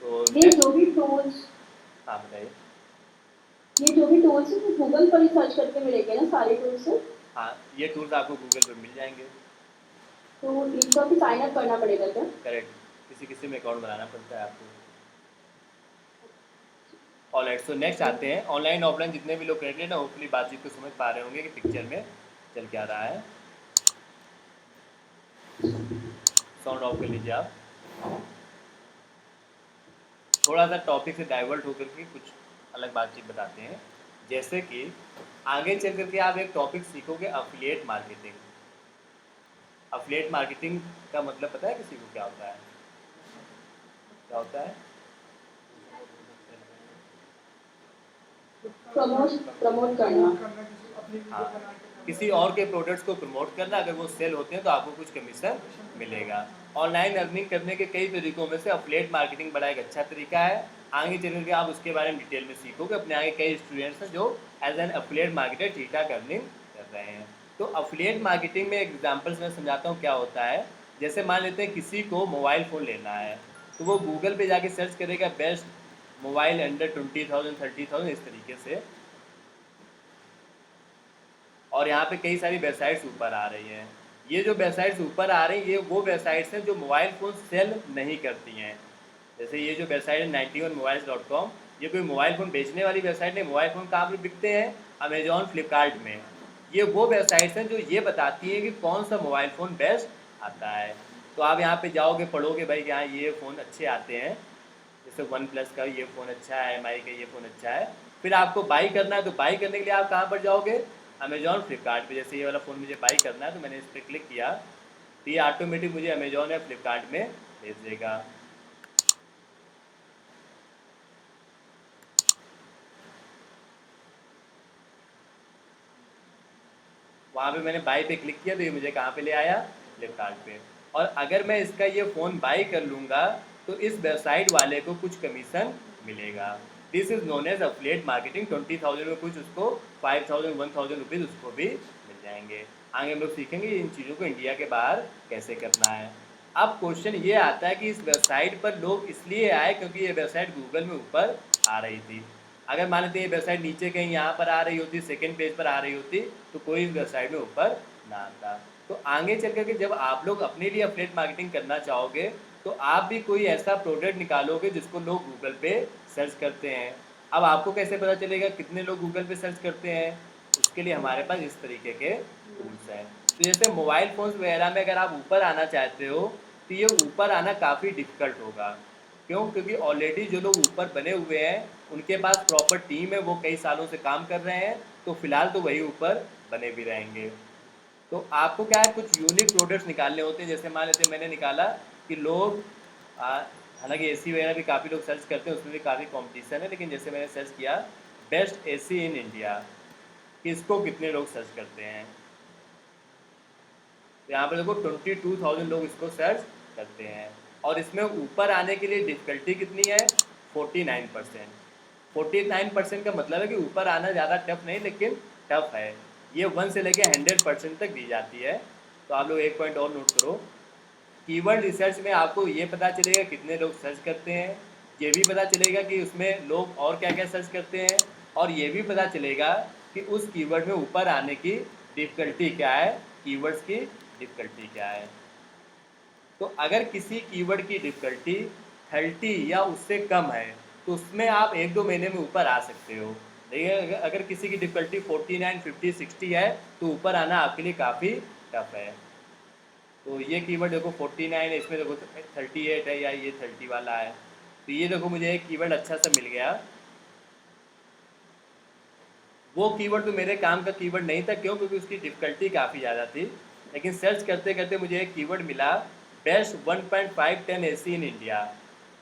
तो ये जो भी टूल्स हाँ बताइए। ये जो भी टूल्स है वो गूगल पर ही सर्च करके मिलेंगे ना सारे टूल्स से? हाँ, ये टूल्स आपको गूगल पर मिल जाएंगे। तो इनका भी साइन अप करना पड़ेगा क्या? करेक्ट, किसी किसी में अकाउंट बनाना पड़ता है आपको। ऑलराइट, सो नेक्स्ट आते हैं ऑनलाइन ऑफलाइन जितने भी लोग कर रहे हैं ना, होपफुली बातचीत को समझ पा रहे होंगे कि पिक्चर में चल क्या रहा है। साउंड ऑफ कर लीजिए आप। थोड़ा सा टॉपिक से डाइवर्ट होकर के कुछ अलग बातचीत बताते हैं। जैसे कि आगे चल करके आप एक टॉपिक सीखोगे, अफिलिएट मार्केटिंग। अफिलिएट मार्केटिंग का मतलब पता है किसी को क्या होता है? क्या होता है? प्रमोट करना। हाँ, किसी और के प्रोडक्ट्स को प्रमोट करना। अगर वो सेल होते हैं तो आपको कुछ कमीशन मिलेगा। ऑनलाइन अर्निंग करने के कई तरीकों में से अफिलिएट मार्केटिंग बड़ा एक अच्छा तरीका है। आगे चल करके आप उसके बारे में डिटेल में सीखोगे। अपने आगे कई स्टूडेंट्स हैं जो एज एन अफिलिएट मार्केटर ठीक ठाक अर्निंग कर रहे हैं। तो अफिलिएट मार्केटिंग में एग्जाम्पल्स मैं समझाता हूँ क्या होता है। जैसे मान लेते हैं किसी को मोबाइल फ़ोन लेना है, तो वो गूगल पे जाके सर्च करेगा बेस्ट मोबाइल अंडर 20,000 30,000 इस तरीके से, और यहाँ पे कई सारी वेबसाइट्स ऊपर आ रही हैं। ये जो वेबसाइट्स ऊपर आ रही हैं ये वो वेबसाइट्स हैं जो मोबाइल फ़ोन सेल नहीं करती हैं। जैसे ये जो वेबसाइट है 91mobiles.com, ये कोई मोबाइल फ़ोन बेचने वाली वेबसाइट नहीं। मोबाइल फ़ोन कहाँ पर बिकते हैं? अमेजॉन, फ्लिपकार्ट में। ये वो वेबसाइट्स हैं जो ये बताती हैं कि कौन सा मोबाइल फ़ोन बेस्ट आता है। तो आप यहाँ पे जाओगे, पढ़ोगे भाई यहाँ ये फ़ोन अच्छे आते हैं, जैसे वन प्लस का ये फ़ोन अच्छा है, MI का ये फ़ोन अच्छा है। फिर आपको बाई करना है, तो बाई करने के लिए आप कहाँ पर जाओगे? अमेजॉन, फ्लिपकार्ट पे। जैसे ये वाला फ़ोन मुझे बाई करना है तो मैंने इस पर क्लिक किया तो ये ऑटोमेटिक मुझे अमेजॉन या फ्लिपकार्ट में भेज देगा। वहाँ पे मैंने बाई पे क्लिक किया तो ये मुझे कहाँ पे ले आया? फ्लिपकार्ट पे। और अगर मैं इसका ये फ़ोन बाई कर लूँगा तो इस वेबसाइट वाले को कुछ कमीशन मिलेगा। This is known as affiliate marketing. 20,000 में कुछ उसको 5,000 1,000 रुपीज़ उसको भी मिल जाएंगे। आगे हम लोग सीखेंगे इन चीज़ों को इंडिया के बाहर कैसे करना है। अब क्वेश्चन ये आता है कि इस वेबसाइट पर लोग इसलिए आए क्योंकि ये वेबसाइट गूगल में ऊपर आ रही थी। अगर मान लेते हैं ये वेबसाइट नीचे कहीं यहाँ पर आ रही होती, सेकंड पेज पर आ रही होती, तो कोई इस वेबसाइट में ऊपर ना आता। तो आगे चल करके जब आप लोग अपने लिए अफिलिएट मार्केटिंग करना चाहोगे तो आप भी कोई ऐसा प्रोडक्ट निकालोगे जिसको लोग गूगल पे सर्च करते हैं। अब आपको कैसे पता चलेगा कितने लोग गूगल पे सर्च करते हैं? उसके लिए हमारे पास इस तरीके के टूल्स हैं। तो जैसे मोबाइल फ़ोन्स वगैरह में अगर आप ऊपर आना चाहते हो तो ये ऊपर आना काफ़ी डिफ़िकल्ट होगा। क्यों? क्योंकि ऑलरेडी जो लोग ऊपर बने हुए हैं उनके पास प्रॉपर टीम है, वो कई सालों से काम कर रहे हैं, तो फिलहाल तो वही ऊपर बने भी रहेंगे। तो आपको क्या है, कुछ यूनिक प्रोडक्ट्स निकालने होते हैं। जैसे मान लेते हैं मैंने निकाला कि लोग हालांकि एसी वगैरह भी काफ़ी लोग सर्च करते हैं, उसमें भी काफ़ी कंपटीशन है, लेकिन जैसे मैंने सर्च किया बेस्ट एसी इन इंडिया, कि इसको कितने लोग सर्च करते हैं। तो यहाँ पर देखो 22,000 लोग इसको सर्च करते हैं। और इसमें ऊपर आने के लिए डिफ़िकल्टी कितनी है? 49%। 49% का मतलब है कि ऊपर आना ज़्यादा टफ नहीं, लेकिन टफ है। ये 1 से लेके 100% तक दी जाती है। तो आप लोग एक पॉइंट और नोट करो, कीवर्ड रिसर्च में आपको ये पता चलेगा कितने लोग सर्च करते हैं, ये भी पता चलेगा कि उसमें लोग और क्या क्या सर्च करते हैं, और ये भी पता चलेगा कि उस कीवर्ड में ऊपर आने की डिफ़िकल्टी क्या है, कीवर्ड्स की डिफ़िकल्टी क्या है। तो अगर किसी कीवर्ड की डिफ़िकल्टी 30 या उससे कम है तो उसमें आप 1-2 महीने में ऊपर आ सकते हो। लेकिन अगर किसी की डिफ़िकल्टी 49, 50, 60 है तो ऊपर आना आपके लिए काफ़ी टफ है। तो ये कीवर्ड देखो 49 है, इसमें देखो 38 है, या ये 30 वाला है। तो ये देखो मुझे एक कीवर्ड अच्छा सा मिल गया। वो कीवर्ड तो मेरे काम का कीवर्ड नहीं था, क्यों? क्योंकि उसकी डिफ़िकल्टी काफ़ी ज़्यादा थी। लेकिन सर्च करते करते मुझे एक कीवर्ड मिला बेस्ट 1.5 एसी इन इंडिया,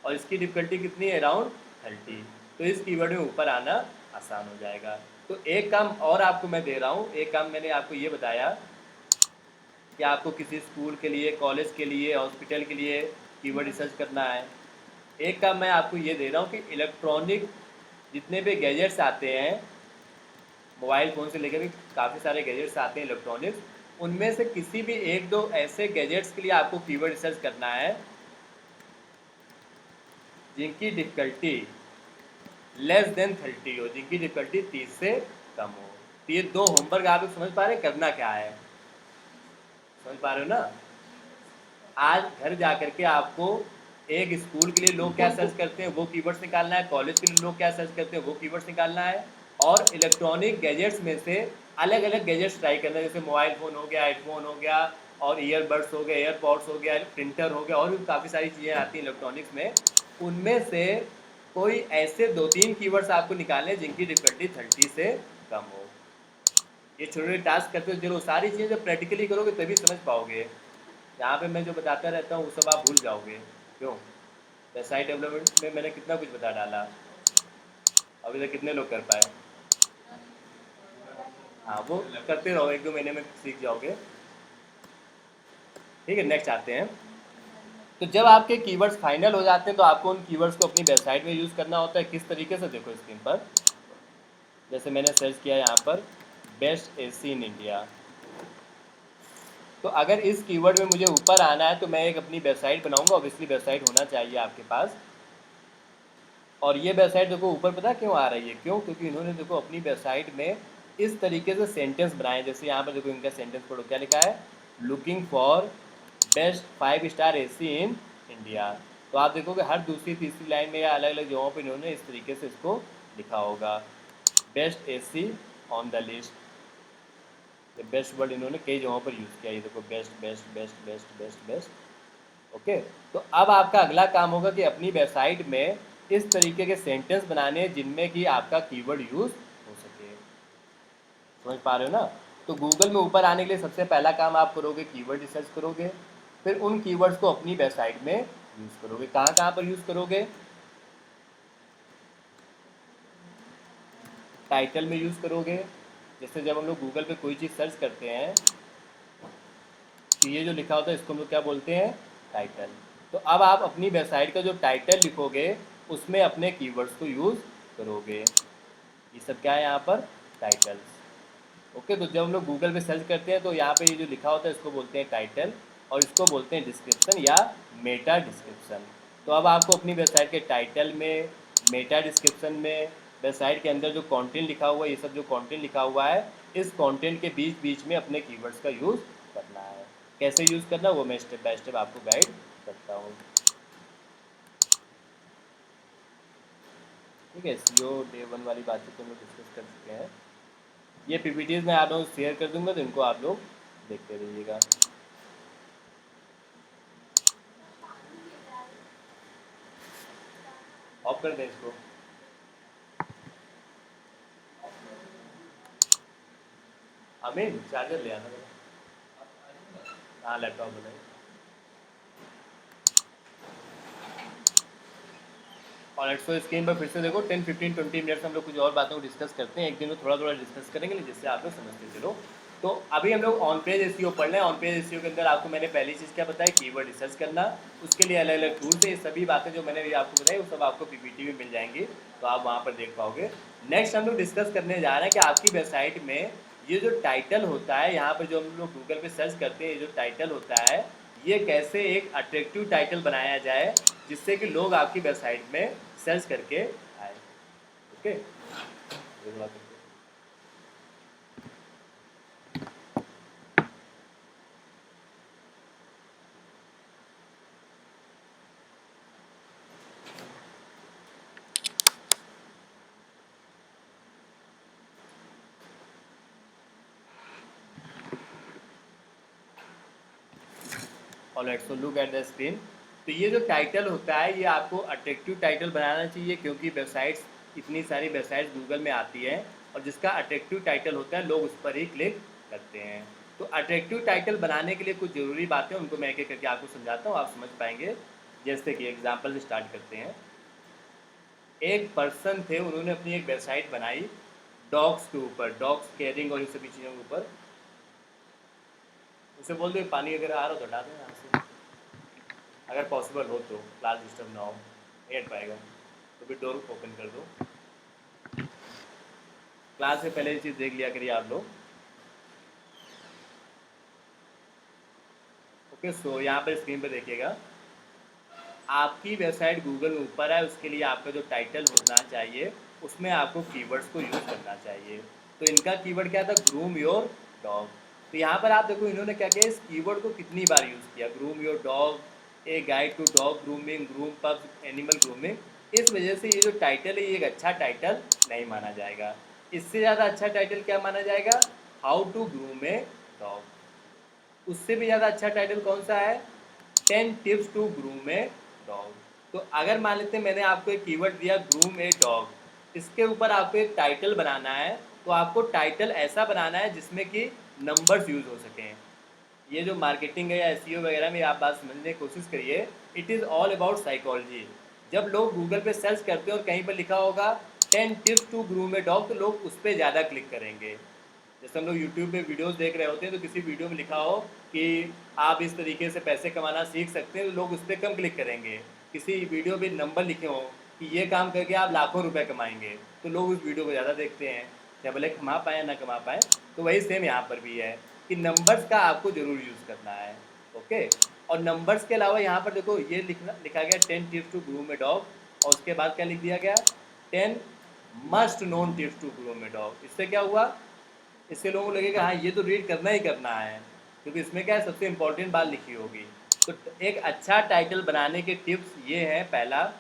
और इसकी डिफ़िकल्टी कितनी है? अराउंड 30। तो इस कीवर्ड में ऊपर आना आसान हो जाएगा। तो एक काम और आपको मैं दे रहा हूँ। एक काम मैंने आपको ये बताया कि आपको किसी स्कूल के लिए, कॉलेज के लिए, हॉस्पिटल के लिए कीवर्ड रिसर्च करना है। एक काम मैं आपको ये दे रहा हूँ कि इलेक्ट्रॉनिक जितने भी गैजेट्स आते हैं, मोबाइल फ़ोन से लेकर काफ़ी सारे गैजेट्स आते हैं इलेक्ट्रॉनिक्स, उनमें से किसी भी एक दो ऐसे गैजेट्स के लिए आपको कीवर्ड रिसर्च करना है जिनकी डिफ़िकल्टी लेस देन 30 हो, जिनकी डिफ़िकल्टी 30 से कम हो। तो ये 2 होमवर्क आप लोग समझ पा रहे हैं करना क्या है? समझ पा रहे हो ना? आज घर जा कर के आपको एक स्कूल के लिए लोग क्या सर्च करते हैं वो कीवर्ड्स निकालना है, कॉलेज के लिए लोग क्या सर्च करते हैं वो कीवर्ड्स निकालना है, और इलेक्ट्रॉनिक गैजेट्स में से अलग अलग गैजेट्स ट्राई करना है, जैसे मोबाइल फ़ोन हो गया, हेडफोन हो गया, और ईयरबड्स हो गए, एयरपॉड्स हो गया, प्रिंटर हो गया, और भी काफ़ी सारी चीज़ें आती हैं इलेक्ट्रॉनिक्स में। उनमें से कोई ऐसे 2-3 कीवर्ड्स आपको निकालने हैं जिनकी डिफ़िकल्टी 30 से कम हो। ये छोटे-छोटे टास्क करते हो, चलो सारी चीज़ें जब प्रैक्टिकली करोगे तभी समझ पाओगे। यहाँ पे मैं जो बताता रहता हूँ वो सब आप भूल जाओगे। क्यों? वेबसाइट डेवलपमेंट में मैंने कितना कुछ बता डाला, अभी तक कितने लोग कर पाए? हाँ, वो करते रहो, 1-2 महीने में सीख जाओगे। ठीक है, नेक्स्ट आते हैं। तो जब आपके कीवर्ड्स फाइनल हो जाते हैं तो आपको उन कीवर्ड्स को अपनी वेबसाइट में यूज़ करना होता है। किस तरीके से, देखो स्क्रीन पर, जैसे मैंने सर्च किया यहाँ पर बेस्ट एसी इन इंडिया, तो अगर इस कीवर्ड में मुझे ऊपर आना है तो मैं एक अपनी वेबसाइट बनाऊंगा। ऑब्वियसली वेबसाइट होना चाहिए आपके पास, और ये वेबसाइट देखो ऊपर पता क्यों आ रही है? क्यों? क्योंकि इन्होंने देखो अपनी वेबसाइट में इस तरीके से सेंटेंस बनाए। जैसे यहाँ पर देखो इनका सेंटेंस पढ़ो, क्या लिखा है? Looking for best 5 star AC in India. तो आप देखोगे हर दूसरी तीसरी लाइन में या अलग अलग जगहों पर इन्होंने इस तरीके से इसको लिखा होगा, best AC on the list. Best word इन्होंने कई जगहों पर यूज़ किया। ये देखो best best best best best best. Okay, तो अब आपका अगला काम होगा कि अपनी वेबसाइट में इस तरीके के सेंटेंस बनाने जिनमें कि आपका कीवर्ड यूज़ हो सके। समझ पा रहे हो ना? तो गूगल में ऊपर आने के लिए सबसे पहला काम आप करोगे, कीवर्ड रिसर्च करोगे, फिर उन कीवर्ड्स को अपनी वेबसाइट में यूज़ करोगे। कहाँ कहाँ पर यूज़ करोगे? टाइटल में यूज़ करोगे। जैसे जब हम लोग गूगल पे कोई चीज़ सर्च करते हैं तो ये जो लिखा होता है इसको हम लोग क्या बोलते हैं? टाइटल। तो अब आप अपनी वेबसाइट का जो टाइटल लिखोगे उसमें अपने कीवर्ड्स को यूज़ करोगे। ये सब क्या है यहाँ पर? टाइटल्स। ओके, तो जब हम लोग गूगल पे सर्च करते हैं तो यहाँ पे ये जो लिखा होता है इसको बोलते हैं टाइटल, और इसको बोलते हैं डिस्क्रिप्शन या मेटा डिस्क्रिप्शन। तो अब आपको अपनी वेबसाइट के टाइटल में, मेटा डिस्क्रिप्शन में, वेबसाइट के अंदर जो कंटेंट लिखा हुआ है, ये सब जो कंटेंट लिखा हुआ है, इस कंटेंट के बीच बीच में अपने कीवर्ड्स का यूज़ करना है। कैसे यूज़ करना वो मैं स्टेप बाय स्टेप आपको गाइड करता हूँ। ठीक है, SEO डे 1 वाली बातें तो हम लोग डिस्कस कर चुके हैं। ये PPTs मैं आप लोगों को शेयर कर दूंगा, तो इनको आप लोग देखते रहिएगा। ऑफ कर दें इसको। अमीन चार्जर ले आना मेरा। हाँ, लैपटॉप बनाए। और एक्सो स्क्रीन पर फिर से देखो 10, 15, 20 मिनट्स हम लोग कुछ और बातों को डिस्कस करते हैं। एक दिन में थोड़ा थोड़ा डिस्कस करेंगे जिससे आप लोग समझते चलो। तो अभी हम लोग ऑन पेज एसईओ पढ़ रहे हैं। ऑन पेज एसईओ के अंदर आपको मैंने पहली चीज़ क्या बताई? कीवर्ड रिसर्च करना। उसके लिए अलग अलग टूल्स है। ये सभी बातें जो मैंने भी आपको बताई वो सब आपको PPT में मिल जाएंगी, तो आप वहाँ पर देख पाओगे। नेक्स्ट हम लोग डिस्कस करने जा रहे हैं कि आपकी वेबसाइट में ये जो टाइटल होता है, यहाँ पर जो हम लोग गूगल पे सर्च करते हैं, ये जो टाइटल होता है, ये कैसे एक अट्रैक्टिव टाइटल बनाया जाए जिससे कि लोग आपकी वेबसाइट में सर्च करके आए। Okay, alright, so look at the screen. तो ये जो टाइटल होता है ये आपको अट्रैक्टिव टाइटल बनाना चाहिए, क्योंकि वेबसाइट्स, इतनी सारी वेबसाइट्स गूगल में आती हैं और जिसका अट्रैक्टिव टाइटल होता है लोग उस पर ही क्लिक करते हैं। तो अट्रैक्टिव टाइटल बनाने के लिए कुछ ज़रूरी बातें, उनको मैं एक एक करके आपको समझाता हूँ, आप समझ पाएंगे। जैसे कि एग्जाम्पल से स्टार्ट करते हैं। एक पर्सन थे, उन्होंने अपनी एक वेबसाइट बनाई डॉग्स के ऊपर, डॉग्स केयरिंग और इन सभी चीज़ों के ऊपर। उसे बोल दो पानी अगर आ रहा हो तो हटा दें यहाँ से, अगर पॉसिबल हो तो, क्लास डिस्टर्ब ना हो, नहीं हट पाएगा तो फिर डोर ओपन कर दो। क्लास से पहले ये चीज़ देख लिया करिए आप लोग। ओके, सो यहाँ पर स्क्रीन पे देखिएगा, आपकी वेबसाइट गूगल में ऊपर है, उसके लिए आपका जो टाइटल होना चाहिए उसमें आपको कीवर्ड्स को यूज़ करना चाहिए। तो इनका कीवर्ड क्या था, ग्रूम योर डॉग। तो यहाँ पर आप देखो इन्होंने क्या किया, इस कीवर्ड को कितनी बार यूज़ किया, groom your dog, a guide to dog grooming, groom pups, animal grooming. इस वजह से ये जो टाइटल है ये एक अच्छा टाइटल नहीं माना जाएगा। इससे ज़्यादा अच्छा टाइटल क्या माना जाएगा, how to groom a dog. उससे भी ज़्यादा अच्छा टाइटल कौन सा है, 10 tips to groom a dog. तो अगर मान लेते हैं मैंने आपको एक कीवर्ड दिया ग्रूम ए डॉग, इसके ऊपर आपको एक टाइटल बनाना है, तो आपको टाइटल ऐसा बनाना है जिसमें कि नंबर्स यूज़ हो सकें। ये जो मार्केटिंग है या एसईओ वगैरह में आप बात समझने की कोशिश करिए, it is all about psychology. जब लोग गूगल पे सर्च करते हैं और कहीं पर लिखा होगा 10 tips to groom a dog, तो लोग उस पर ज़्यादा क्लिक करेंगे। जैसे हम लोग यूट्यूब पे वीडियोस देख रहे होते हैं, तो किसी वीडियो में लिखा हो कि आप इस तरीके से पैसे कमाना सीख सकते हैं, तो लोग उस पर कम क्लिक करेंगे। किसी वीडियो पे नंबर लिखे हों कि ये काम करके आप लाखों रुपए कमाएंगे, तो लोग उस वीडियो को ज़्यादा देखते हैं, या भले कमा पाए ना कमा पाए। तो वही सेम यहाँ पर भी है कि नंबर्स का आपको ज़रूर यूज़ करना है। ओके, और नंबर्स के अलावा यहाँ पर देखो ये लिखा गया 10 tips to groom a dog, और उसके बाद क्या लिख दिया गया, 10 must known tips to groom a dog. इससे क्या हुआ, इससे लोगों को लगेगा हाँ ये तो रीड करना ही करना है, क्योंकि इसमें क्या है, सबसे इम्पोर्टेंट बात लिखी होगी। तो एक अच्छा टाइटल बनाने के टिप्स ये हैं, पहला,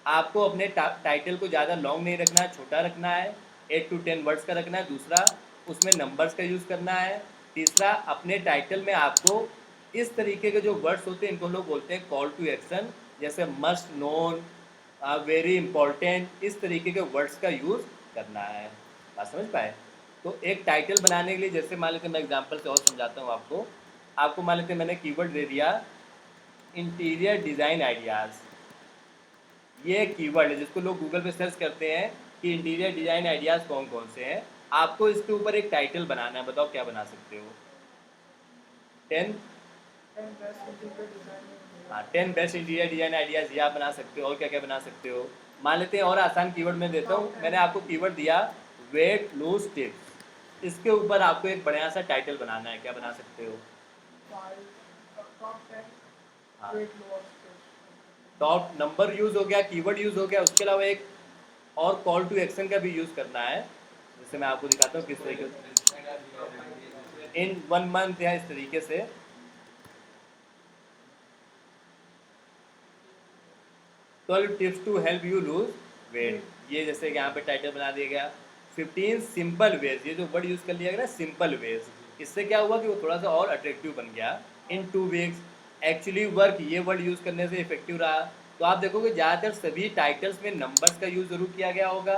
आपको अपने टाइटल को ज़्यादा लॉन्ग नहीं रखना है, छोटा रखना है, 8 to 10 वर्ड्स का रखना है। दूसरा, उसमें नंबर्स का यूज़ करना है। तीसरा, अपने टाइटल में आपको इस तरीके के जो वर्ड्स होते हैं इनको लोग बोलते हैं कॉल टू एक्शन, जैसे मस्ट नोन, वेरी इंपॉर्टेंट, इस तरीके के वर्ड्स का यूज़ करना है। बात समझ पाए। तो एक टाइटल बनाने के लिए, जैसे मान लेते मैं एग्जांपल से और समझाता हूँ आपको। आपको मान लेते मैंने कीवर्ड दे दिया इंटीरियर डिज़ाइन आइडियाज़, ये कीवर्ड है जिसको लोग गूगल पे सर्च करते हैं कि इंटीरियर डिज़ाइन आइडियाज़ कौन कौन से हैं। आपको इसके ऊपर एक टाइटल बनाना है, बताओ क्या बना सकते हो। 10 हाँ, 10 बेस्ट इंटीरियर डिज़ाइन आइडियाज़, ये आप बना सकते हो। और क्या क्या बना सकते हो, मान लेते हैं और आसान कीवर्ड मैं देता हूँ। मैंने आपको कीवर्ड दिया वेट लूज टिप्स, इसके ऊपर आपको एक बढ़िया सा टाइटल बनाना है, क्या बना सकते हो। हाँ, टॉप नंबर यूज़ हो गया, कीवर्ड यूज़ हो गया, उसके अलावा एक और कॉल टू एक्शन का भी यूज़ करना है। जैसे मैं आपको दिखाता हूँ किस तरीके से, इन 1 मंथ या इस तरीके से। 12 tips to help you lose weight, ये जैसे कि यहाँ पे टाइटल बना दिया गया। 15 सिंपल वेज, ये जो वर्ड यूज़ कर लिया गया ना सिंपल वेज, इससे क्या हुआ कि वो थोड़ा सा और अट्रैक्टिव बन गया। इन 2 वीक्स, एक्चुअली वर्क, ये वर्ड यूज़ करने से इफेक्टिव रहा। तो आप देखोगे ज़्यादातर सभी टाइटल्स में नंबर्स का यूज़ ज़रूर किया गया होगा,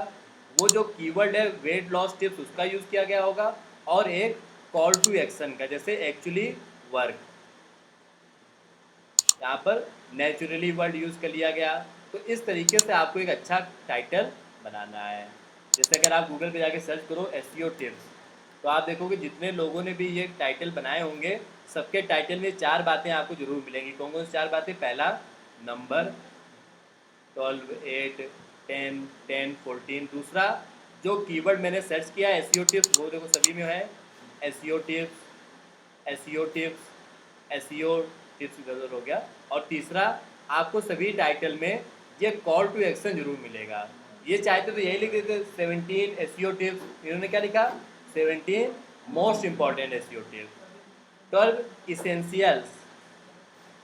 वो जो कीवर्ड है वेट लॉस टिप्स उसका यूज़ किया गया होगा, और एक कॉल टू एक्शन का, जैसे एक्चुअली वर्क, यहाँ पर नेचुरली वर्ड यूज़ कर लिया गया। तो इस तरीके से आपको एक अच्छा टाइटल बनाना है। जैसे अगर आप गूगल पे जाके सर्च करो एसईओ टिप्स, तो आप देखोगे जितने लोगों ने भी ये टाइटल बनाए होंगे सबके टाइटल में 4 बातें आपको जरूर मिलेंगी। कौन कौन सी 4 बातें, पहला नंबर 12, 8, 10, 10, 14। दूसरा, जो कीवर्ड मैंने सर्च किया एसईओ टिप्स, वो देखो सभी में है, SEO tips, SEO tips, SEO tips इधर हो गया। और तीसरा, आपको सभी टाइटल में ये कॉल टू एक्शन जरूर मिलेगा। ये चाहते तो यही लिख देते 17 एसईओ टिप्स, इन्होंने क्या लिखा 17 most important SEO tips, 12 essentials,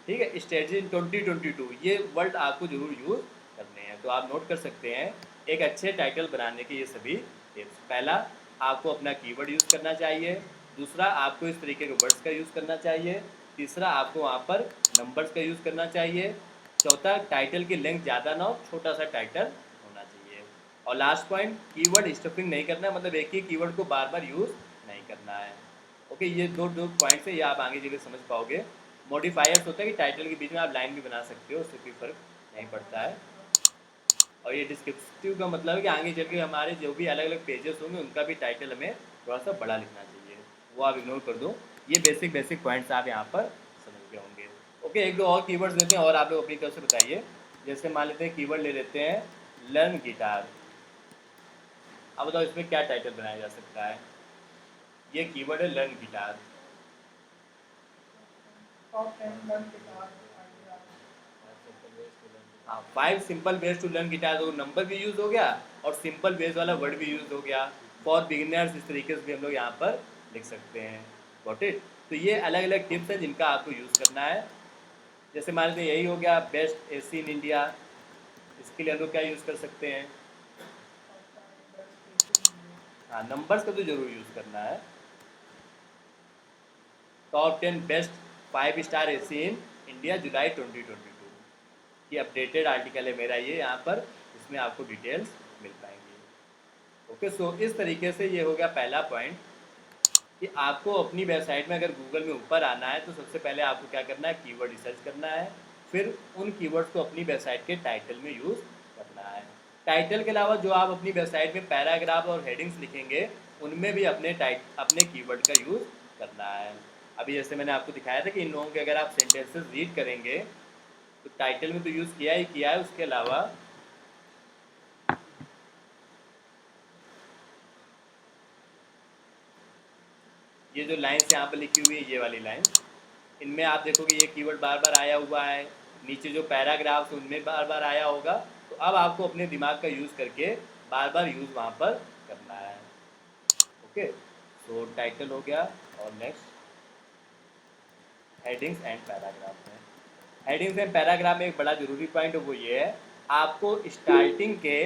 ठीक है, स्ट्रेटजी इन 2022, ये वर्ड आपको जरूर यूज़ करने हैं। तो आप नोट कर सकते हैं एक अच्छे टाइटल बनाने के ये सभी टिप्स। पहला, आपको अपना कीवर्ड यूज़ करना चाहिए। दूसरा, आपको इस तरीके के वर्ड्स का यूज़ करना चाहिए। तीसरा, आपको वहाँ पर नंबर्स का यूज़ करना चाहिए। चौथा, टाइटल की लेंथ ज़्यादा ना हो, छोटा सा टाइटल होना चाहिए। और लास्ट पॉइंट, कीवर्ड स्टफिंग नहीं करना है, मतलब एक ही कीवर्ड को बार बार यूज़ नहीं करना है। ओके, ये दो पॉइंट्स है, ये आप आगे जगह समझ पाओगे। मॉडिफायर्स होता है कि टाइटल के बीच में आप लाइन भी बना सकते हो, उससे कोई फर्क नहीं पड़ता है। और ये डिस्क्रिप्टिव का मतलब है कि आगे चल के हमारे जो भी अलग अलग पेजेस होंगे उनका भी टाइटल हमें थोड़ा सा बड़ा लिखना चाहिए, वो आप इग्नोर कर दो। ये बेसिक पॉइंट्स आप यहाँ पर समझ गए होंगे। ओके, एक दो और कीवर्ड्स लेते हैं और आप लोग अपनी तरफ से बताइए। जैसे मान लेते हैं कीवर्ड ले लेते हैं लर्न गिटार। अब बताओ इसमें क्या टाइटल बनाया जा सकता है। ये कीवर्ड है लर्न गिटार। हाँ, 5 simple ways to learn guitar, तो नंबर भी यूज़ हो गया और सिंपल वेज वाला वर्ड भी यूज़ हो गया। फॉर बिगिनर्स इस तरीके से भी हम लोग यहाँ पर लिख सकते हैं। Got it. तो ये अलग अलग टिप्स हैं जिनका आपको यूज़ करना है। जैसे मान लीजिए यही हो गया बेस्ट एसी इन इंडिया, इसके लिए हम लोग क्या यूज़ कर सकते हैं। हाँ, नंबर्स का तो जरूर यूज़ करना है। Top 10 best 5 star AC in India July 2022, ये अपडेटेड आर्टिकल है मेरा ये यहाँ पर, इसमें आपको डिटेल्स मिल पाएंगी। ओके, सो इस तरीके से ये हो गया पहला पॉइंट कि आपको अपनी वेबसाइट में अगर गूगल में ऊपर आना है तो सबसे पहले आपको क्या करना है, कीवर्ड रिसर्च करना है। फिर उन कीवर्ड्स को अपनी वेबसाइट के टाइटल में यूज़ करना है। टाइटल के अलावा जो आप अपनी वेबसाइट में पैराग्राफ और हेडिंग्स लिखेंगे उनमें भी अपने कीवर्ड का यूज़ करना है। अभी जैसे मैंने आपको दिखाया था कि इन लोगों के अगर आप सेंटेंसेस रीड करेंगे तो टाइटल में तो यूज़ किया ही किया है, उसके अलावा ये जो लाइन्स यहाँ पर लिखी हुई है, ये वाली लाइन, इनमें आप देखोगे ये कीवर्ड बार बार आया हुआ है। नीचे जो पैराग्राफ्स उनमें बार बार आया होगा। तो अब आपको अपने दिमाग का यूज़ करके बार बार यूज़ वहाँ पर करना है। ओके, सो टाइटल हो गया और नेक्स्ट हेडिंग्स एंड पैराग्राफ में। हेडिंग्स एंड पैराग्राफ में एक बड़ा ज़रूरी पॉइंट है, वो ये है आपको स्टार्टिंग के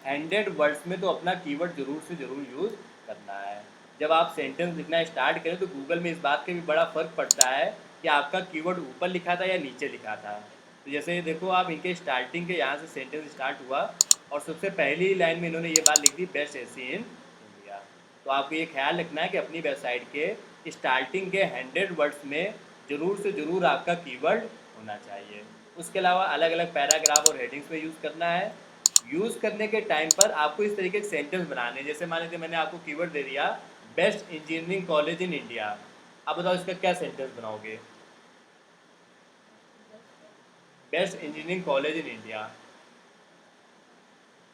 100 वर्ड्स में तो अपना कीवर्ड जरूर से ज़रूर यूज़ करना है। जब आप सेंटेंस लिखना स्टार्ट करें तो गूगल में इस बात का भी बड़ा फ़र्क पड़ता है कि आपका कीवर्ड ऊपर लिखा था या नीचे लिखा था। तो जैसे देखो आप इनके स्टार्टिंग के यहाँ से सेंटेंस स्टार्ट हुआ और सबसे पहली लाइन में इन्होंने ये बात लिख the best AC in India. तो आपको ये ख्याल रखना है कि अपनी वेबसाइट के स्टार्टिंग के 100 वर्ड्स में ज़रूर से ज़रूर आपका कीवर्ड होना चाहिए। उसके अलावा अलग अलग पैराग्राफ और हेडिंग्स में यूज़ करना है। यूज़ करने के टाइम पर आपको इस तरीके के सेंटेंस बनाने, जैसे मान लीजिए मैंने आपको कीवर्ड दे दिया best engineering college in India. अब बताओ इसका क्या सेंटेंस बनाओगे। Best engineering college in India.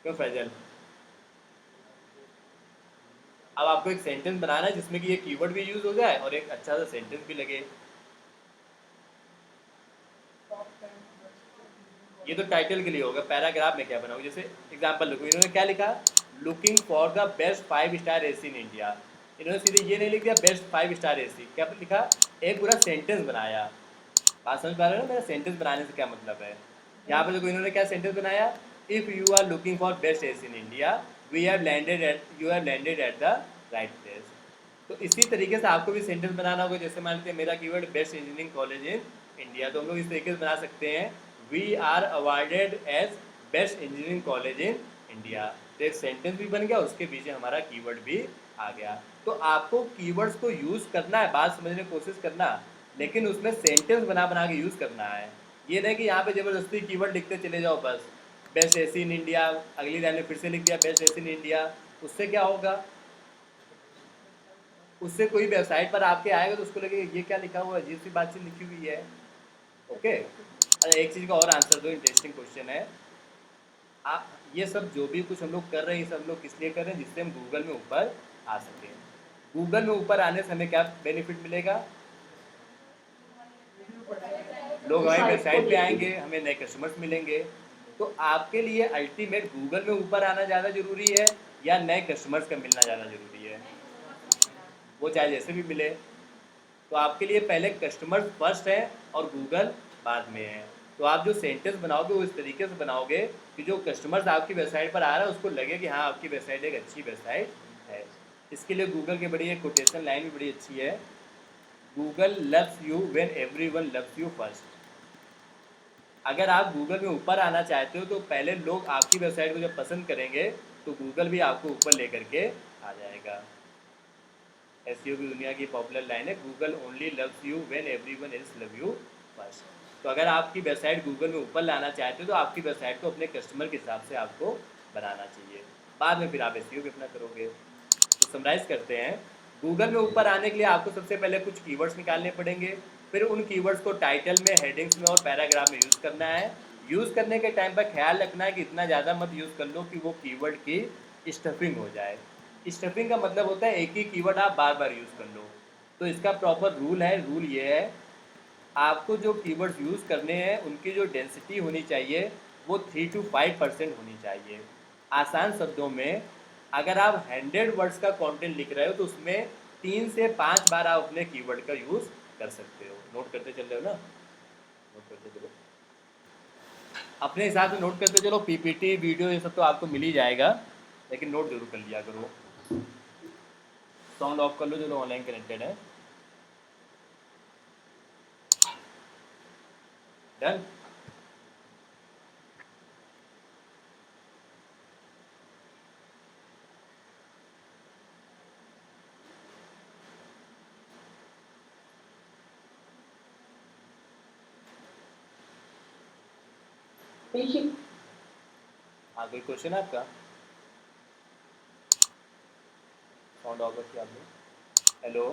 क्यों फैजल? अब आपको एक सेंटेंस बनाना है जिसमें कि ये कीवर्ड भी यूज़ हो जाए और एक अच्छा सा सेंटेंस भी लगे। ये तो टाइटल के लिए होगा। पैराग्राफ में क्या बनाओगे, जैसे एग्जांपल लिखो, इन्होंने क्या लिखा, looking for the best 5 star AC in India. इन्होंने सीधे ये नहीं लिख दिया बेस्ट 5 स्टार एसी, क्या लिखा, एक पूरा सेंटेंस बनाया। बात समझ पा रहे हो ना मेरा सेंटेंस बनाने से क्या मतलब है। यहाँ पर देखो इन्होंने क्या सेंटेंस बनाया, if you are looking for best AC in India you have landed at the right place. तो इसी तरीके से आपको भी सेंटेंस बनाना होगा। जैसे मान लीजिए मेरा keyword best engineering college in India, तो हम लोग इस तरीके से बना सकते हैं, we are awarded as best engineering college in India. तो एक सेंटेंस भी बन गया, उसके पीछे हमारा कीवर्ड भी आ गया। तो आपको कीवर्ड्स को यूज़ करना है, बात समझने की कोशिश करना, लेकिन उसमें सेंटेंस बना बना के यूज़ करना है। ये नहीं कि यहाँ पे ज़बरदस्ती कीवर्ड लिखते चले जाओ बस, बेस्ट एसी इन इंडिया, अगली लाइन में फिर से लिख दिया बेस्ट एसी इन इंडिया। उससे क्या होगा, उससे कोई वेबसाइट पर आपके आएगा तो उसको लगेगा ये क्या लिखा हुआ है, अजीब सी बातचीत लिखी हुई है। ओके, अच्छा एक चीज़ का और आंसर दो, इंटरेस्टिंग क्वेश्चन है। आप ये सब जो भी कुछ हम लोग कर रहे हैं, ये सब लोग किस लिए कर रहे हैं, जिससे हम गूगल में ऊपर आ सकें। गूगल में ऊपर आने से हमें क्या बेनिफिट मिलेगा, लोग हमारी वेबसाइट पे आएंगे, हमें नए कस्टमर्स मिलेंगे। तो आपके लिए अल्टीमेट गूगल में ऊपर आना ज़्यादा ज़रूरी है या नए कस्टमर्स का मिलना ज़्यादा ज़रूरी है, वो चाहे जैसे भी मिले। तो आपके लिए पहले कस्टमर फर्स्ट है और गूगल बाद में है। तो आप जो सेंटेंस बनाओगे वो इस तरीके से बनाओगे कि जो कस्टमर्स आपकी वेबसाइट पर आ रहा है उसको लगे कि हाँ आपकी वेबसाइट एक अच्छी वेबसाइट है। इसके लिए गूगल की बड़ी एक कोटेशन लाइन भी बड़ी अच्छी है, Google loves you when everyone loves you first. अगर आप गूगल में ऊपर आना चाहते हो तो पहले लोग आपकी वेबसाइट को जब पसंद करेंगे तो गूगल भी आपको ऊपर लेकर के आ जाएगा। एसईओ की दुनिया की पॉपुलर लाइन है, Google only loves you when everyone else love you first. तो अगर आपकी वेबसाइट गूगल में ऊपर लाना चाहते हो तो आपकी वेबसाइट को अपने कस्टमर के हिसाब से आपको बनाना चाहिए, बाद में फिर आप एसईओ भी अपना करोगे। तो समराइज़ करते हैं, गूगल में ऊपर आने के लिए आपको सबसे पहले कुछ कीवर्ड्स निकालने पड़ेंगे, फिर उन कीवर्ड्स को टाइटल में, हेडिंग्स में और पैराग्राफ में यूज़ करना है। यूज़ करने के टाइम पर ख्याल रखना है कि इतना ज़्यादा मत यूज़ कर लो कि वो कीवर्ड की स्टफिंग हो जाए। स्टफिंग का मतलब होता है एक ही कीवर्ड आप बार बार यूज़ कर लो। तो इसका प्रॉपर रूल है, रूल ये है, आपको जो कीवर्ड्स यूज़ करने हैं उनकी जो डेंसिटी होनी चाहिए वो 3 to 5% होनी चाहिए। आसान शब्दों में अगर आप 100 वर्ड्स का कंटेंट लिख रहे हो तो उसमें 3 से 5 बार आप अपने कीवर्ड का यूज़ कर सकते हो। नोट करते चल रहे हो ना? नोट करते चलो, अपने हिसाब से नोट करते चलो। पीपीटी वीडियो ये सब तो आपको मिल ही जाएगा, लेकिन नोट जरूर कर लिया करो। साउंड ऑफ कर लो जो लोग ऑनलाइन कनेक्टेड है। डन। बेसिक हाँ, कोई क्वेश्चन है आपका? साउंड ऑफ रखिए आप लोग। Hello,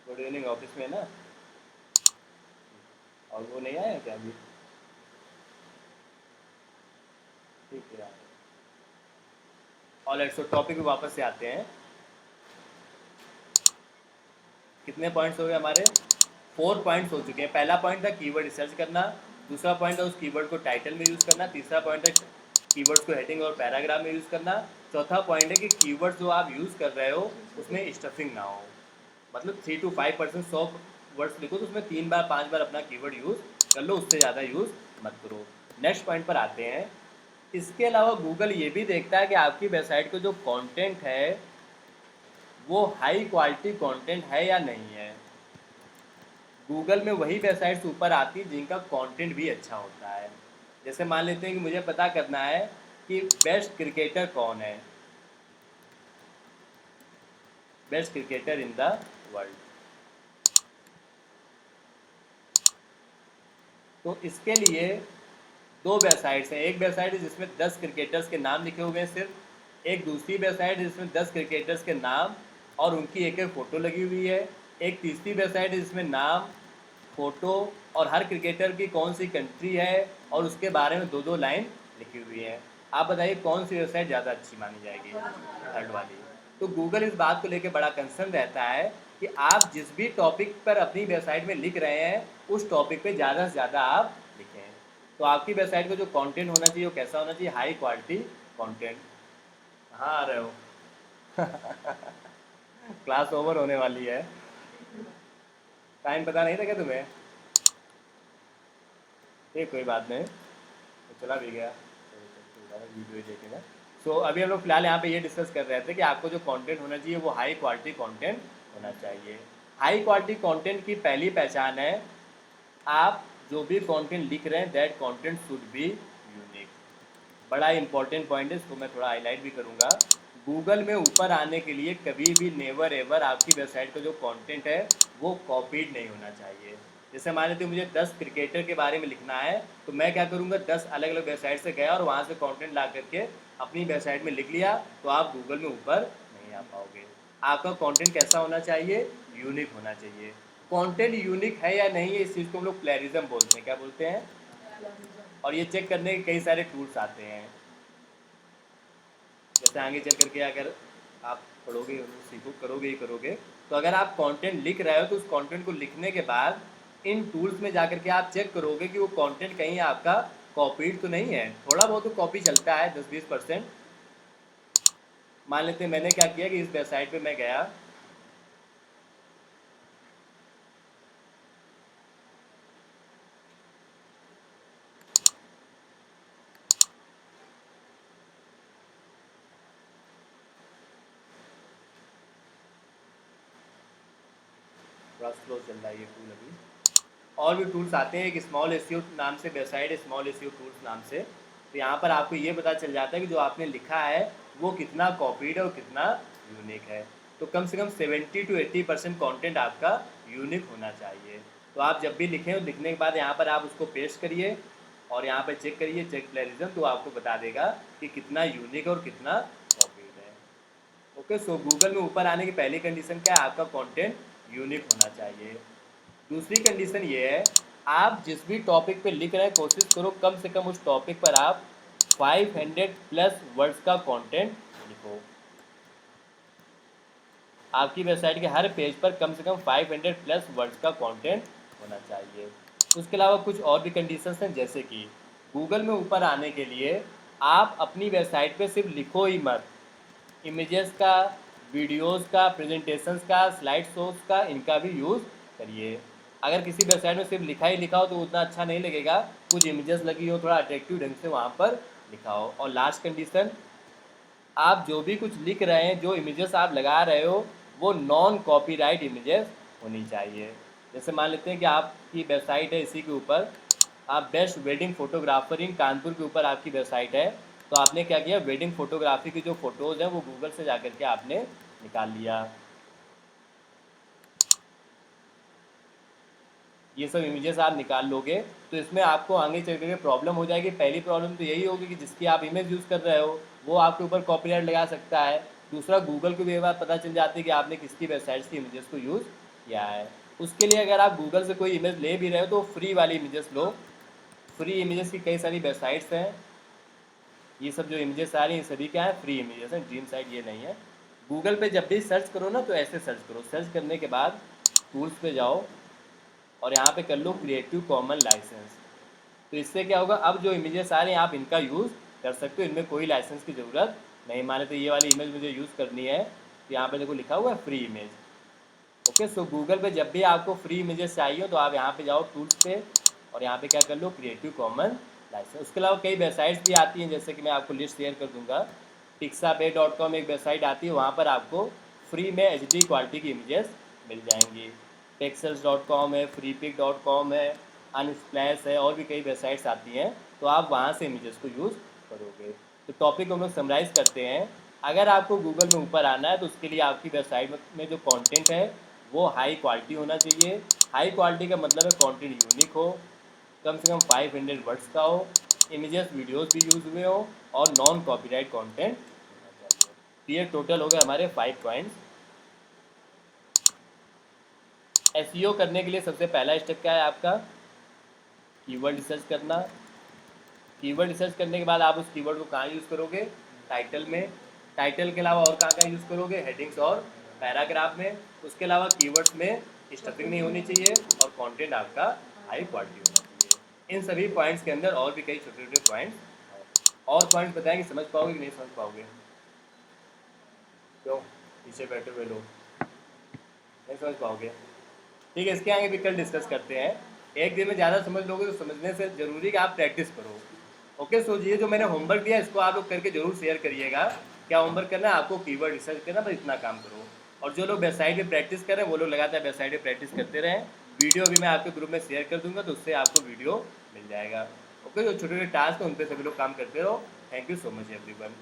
good evening. ऑफिस में है ना? और वो नहीं आया क्या अभी? ठीक है यार। ऑलराइट, सो टॉपिक पे वापस से आते हैं। कितने पॉइंट्स हो गए हमारे? 4 पॉइंट्स हो चुके हैं। पहला पॉइंट था कीवर्ड रिसर्च करना, दूसरा पॉइंट था उस कीवर्ड को टाइटल में यूज़ करना, तीसरा पॉइंट है कीवर्ड्स को हेडिंग और पैराग्राफ में यूज़ करना, चौथा पॉइंट है कि कीवर्ड्स जो आप यूज़ कर रहे हो उसमें स्टफिंग ना हो। मतलब 3 to 5%, 100 वर्ड्स लिखो तो उसमें 3 बार 5 बार अपना कीवर्ड यूज़ कर लो, उससे ज़्यादा यूज़ मत करो। नेक्स्ट पॉइंट पर आते हैं। इसके अलावा गूगल ये भी देखता है कि आपकी वेबसाइट का जो कंटेंट है वो हाई क्वालिटी कंटेंट है या नहीं है। गूगल में वही वेबसाइट्स ऊपर आती हैं जिनका कंटेंट भी अच्छा होता है। जैसे मान लेते हैं कि मुझे पता करना है कि बेस्ट क्रिकेटर कौन है, best cricketer in the world. तो इसके लिए दो वेबसाइट्स हैं। एक वेबसाइट है जिसमें 10 क्रिकेटर्स के नाम लिखे हुए हैं सिर्फ, एक दूसरी वेबसाइट है जिसमें 10 क्रिकेटर्स के नाम और उनकी एक एक फ़ोटो लगी हुई है। एक तीसरी वेबसाइट है जिसमें नाम, फ़ोटो और हर क्रिकेटर की कौन सी कंट्री है और उसके बारे में 2-2 लाइन लिखी हुई है। आप बताइए कौन सी वेबसाइट ज़्यादा अच्छी मानी जाएगी? थर्ड वाली। तो गूगल इस बात को लेकर बड़ा कंसर्न रहता है कि आप जिस भी टॉपिक पर अपनी वेबसाइट में लिख रहे हैं उस टॉपिक पे ज़्यादा से ज़्यादा आप लिखें। तो आपकी वेबसाइट का जो कंटेंट होना चाहिए वो कैसा होना चाहिए? High quality content. कहाँ आ रहे हो? क्लास ओवर होने वाली है। टाइम पता नहीं था क्या तुम्हें? ठीक, कोई बात नहीं, तो चला भी गया वीडियो देखेगा। सो अभी हम लोग फिलहाल यहाँ पे ये डिस्कस कर रहे थे कि आपको जो कंटेंट होना चाहिए वो हाई क्वालिटी कंटेंट होना चाहिए। हाई क्वालिटी कंटेंट की पहली पहचान है, आप जो भी कंटेंट लिख रहे हैं that content should be unique. बड़ा इंपॉर्टेंट पॉइंट है, इसको मैं थोड़ा हाईलाइट भी करूँगा। गूगल में ऊपर आने के लिए कभी भी नेवर एवर आपकी वेबसाइट का जो कंटेंट है वो कॉपीड नहीं होना चाहिए। जैसे मान लेते मुझे 10 क्रिकेटर के बारे में लिखना है तो मैं क्या करूँगा, 10 अलग अलग वेबसाइट से गया और वहाँ से कंटेंट ला करके अपनी वेबसाइट में लिख लिया, तो आप गूगल में ऊपर नहीं आ पाओगे। आपका कंटेंट कैसा होना चाहिए? यूनिक होना चाहिए। कंटेंट यूनिक है या नहीं है, इस चीज़ को हम लोग प्लेरिज्म बोलते हैं। क्या बोलते हैं? और ये चेक करने के कई सारे टूल्स आते हैं। जैसे आगे चल करके अगर आप पढ़ोगे, सीखो, करोगे ही करोगे, तो अगर आप कंटेंट लिख रहे हो तो उस कंटेंट को लिखने के बाद इन टूल्स में जा करके आप चेक करोगे कि वो कंटेंट कहीं आपका कॉपीड तो नहीं है। थोड़ा बहुत तो कॉपी चलता है, 10-20%। मान लेते हैं मैंने क्या किया कि इस वेबसाइट पे मैं गया, थोड़ा स्लो चल रहा है ये टूल अभी। और भी टूल्स आते हैं, एक स्मॉल एसईओ नाम से वेबसाइट है, स्मॉल एसईओ टूल्स नाम से। तो यहाँ पर आपको ये पता चल जाता है कि जो आपने लिखा है वो कितना कॉपीड है और कितना यूनिक है। तो कम से कम 70 to 80% कॉन्टेंट आपका यूनिक होना चाहिए। तो आप जब भी लिखें, लिखने के बाद यहाँ पर आप उसको पेस्ट करिए और यहाँ पर चेक करिए, चेक प्लेरिज्म, तो आपको बता देगा कि कितना यूनिक और कितना कॉपीड है। ओके, सो गूगल में ऊपर आने की पहली कंडीशन क्या है? आपका कंटेंट यूनिक होना चाहिए। दूसरी कंडीशन ये है आप जिस भी टॉपिक पे लिख रहे हैं कोशिश करो कम से कम उस टॉपिक पर आप 500 प्लस वर्ड्स का कंटेंट लिखो। आपकी वेबसाइट के हर पेज पर कम से कम 500 प्लस वर्ड्स का कंटेंट होना चाहिए। उसके अलावा कुछ और भी कंडीशंस हैं, जैसे कि गूगल में ऊपर आने के लिए आप अपनी वेबसाइट पे सिर्फ लिखो ही मत, इमेजेस का, वीडियोस का, प्रेजेंटेशंस का, स्लाइड शोज का, इनका भी यूज़ करिए। अगर किसी वेबसाइट में सिर्फ लिखा ही लिखा हो तो उतना अच्छा नहीं लगेगा, कुछ इमेजेस लगी हो, थोड़ा अट्रैक्टिव ढंग से वहाँ पर लिखा हो। और लास्ट कंडीशन, आप जो भी कुछ लिख रहे हैं, जो इमेजेस आप लगा रहे हो, वो नॉन कॉपीराइट इमेजेस होनी चाहिए। जैसे मान लेते हैं कि आपकी वेबसाइट है, इसी के ऊपर आप बेस्ट वेडिंग फोटोग्राफर इन कानपुर के ऊपर आपकी वेबसाइट है, तो आपने क्या किया, वेडिंग फोटोग्राफी की जो फ़ोटोज़ हैं वो गूगल से जा कर के आपने निकाल लिया। ये सब इमेजेस आप निकाल लोगे तो इसमें आपको आगे चल के प्रॉब्लम हो जाएगी। पहली प्रॉब्लम तो यही होगी कि जिसकी आप इमेज यूज़ कर रहे हो वो आपके ऊपर कॉपीराइट लगा सकता है। दूसरा, गूगल को भी ये बात पता चल जाती है कि आपने किसकी वेबसाइट्स की इमेजेस को यूज़ किया है। उसके लिए अगर आप गूगल से कोई इमेज ले भी रहे हो तो फ्री वाली इमेजेस लो। फ्री इमेजेस की कई सारी वेबसाइट्स हैं। ये सब जो इमेजेस आ रही हैं सभी क्या है, फ्री इमेजेस हैं, ड्रीम साइट ये नहीं है। गूगल पे जब भी सर्च करो ना तो ऐसे सर्च करो, सर्च करने के बाद टूल्स पे जाओ और यहाँ पे कर लो क्रिएटिव कॉमन लाइसेंस। तो इससे क्या होगा, अब जो इमेजेस आ रही हैं आप इनका यूज़ कर सकते हो, इनमें कोई लाइसेंस की ज़रूरत नहीं। माने तो ये वाली इमेज मुझे यूज़ करनी है तो यहाँ पे देखो लिखा हुआ है फ्री इमेज। ओके, सो गूगल पे जब भी आपको फ्री इमेजेस चाहिए तो आप यहाँ पे जाओ टूल्स पे और यहाँ पे क्या कर लो, क्रिएटिव कॉमन लाइसेंस। उसके अलावा कई वेबसाइट्स भी आती हैं, जैसे कि मैं आपको लिस्ट शेयर कर दूँगा। pixabay.com एक वेबसाइट आती है, वहाँ पर आपको फ्री में HD क्वालिटी की इमेजेस मिल जाएंगी। pexels.com है, freepik.com है, अनस्प्लैश है, और भी कई वेबसाइट्स आती हैं, तो आप वहाँ से इमेजेस को यूज़ करोगे। तो टॉपिक को हम लोग समराइज़ करते हैं। अगर आपको गूगल में ऊपर आना है तो उसके लिए आपकी वेबसाइट में जो कंटेंट है वो हाई क्वालिटी होना चाहिए। हाई क्वालिटी का मतलब है कंटेंट यूनिक हो, कम से कम 500 वर्ड्स का हो, इमेजेस वीडियोस भी यूज़ हुए हो और नॉन कॉपीराइट कंटेंट होना चाहिए। तो ये टोटल हो गए हमारे 5 पॉइंट्स। एसईओ करने के लिए सबसे पहला स्टेप क्या है आपका, कीवर्ड रिसर्च करना। कीवर्ड रिसर्च करने के बाद आप उस कीवर्ड को कहाँ यूज़ करोगे, टाइटल में। टाइटल के अलावा और कहाँ कहाँ यूज़ करोगे, हेडिंग्स और पैराग्राफ में। उसके अलावा कीवर्ड्स में स्टफिंग नहीं होनी चाहिए और कंटेंट आपका हाई क्वालिटी होना चाहिए। इन सभी पॉइंट्स के अंदर और भी कई छोटे छोटे पॉइंट्स हैं। और पॉइंट्स बताएंगे, समझ पाओगे कि नहीं समझ पाओगे, क्यों पीछे बैठे हुए लोग नहीं समझ पाओगे? ठीक है, इसके आगे भी कल डिस्कस करते हैं। एक दिन में ज़्यादा समझ लोगे तो समझने से ज़रूरी है कि आप प्रैक्टिस करो। ओके, सो ये जो मैंने होमवर्क दिया इसको आप लोग करके ज़रूर शेयर करिएगा। क्या होमवर्क करना है आपको, कीवर्ड रिसर्च करना, बस इतना काम करो। और जो लोग वेबसाइट पे प्रैक्टिस कर रहे हैं वो लोग लगातार वेबसाइट पे प्रैक्टिस करते रहें। वीडियो भी मैं आपके ग्रुप में शेयर कर दूंगा तो उससे आपको वीडियो मिल जाएगा। ओके, जो छोटे छोटे टास्क हैं उन पर सभी लोग काम करते रहो। Thank you so much everyone.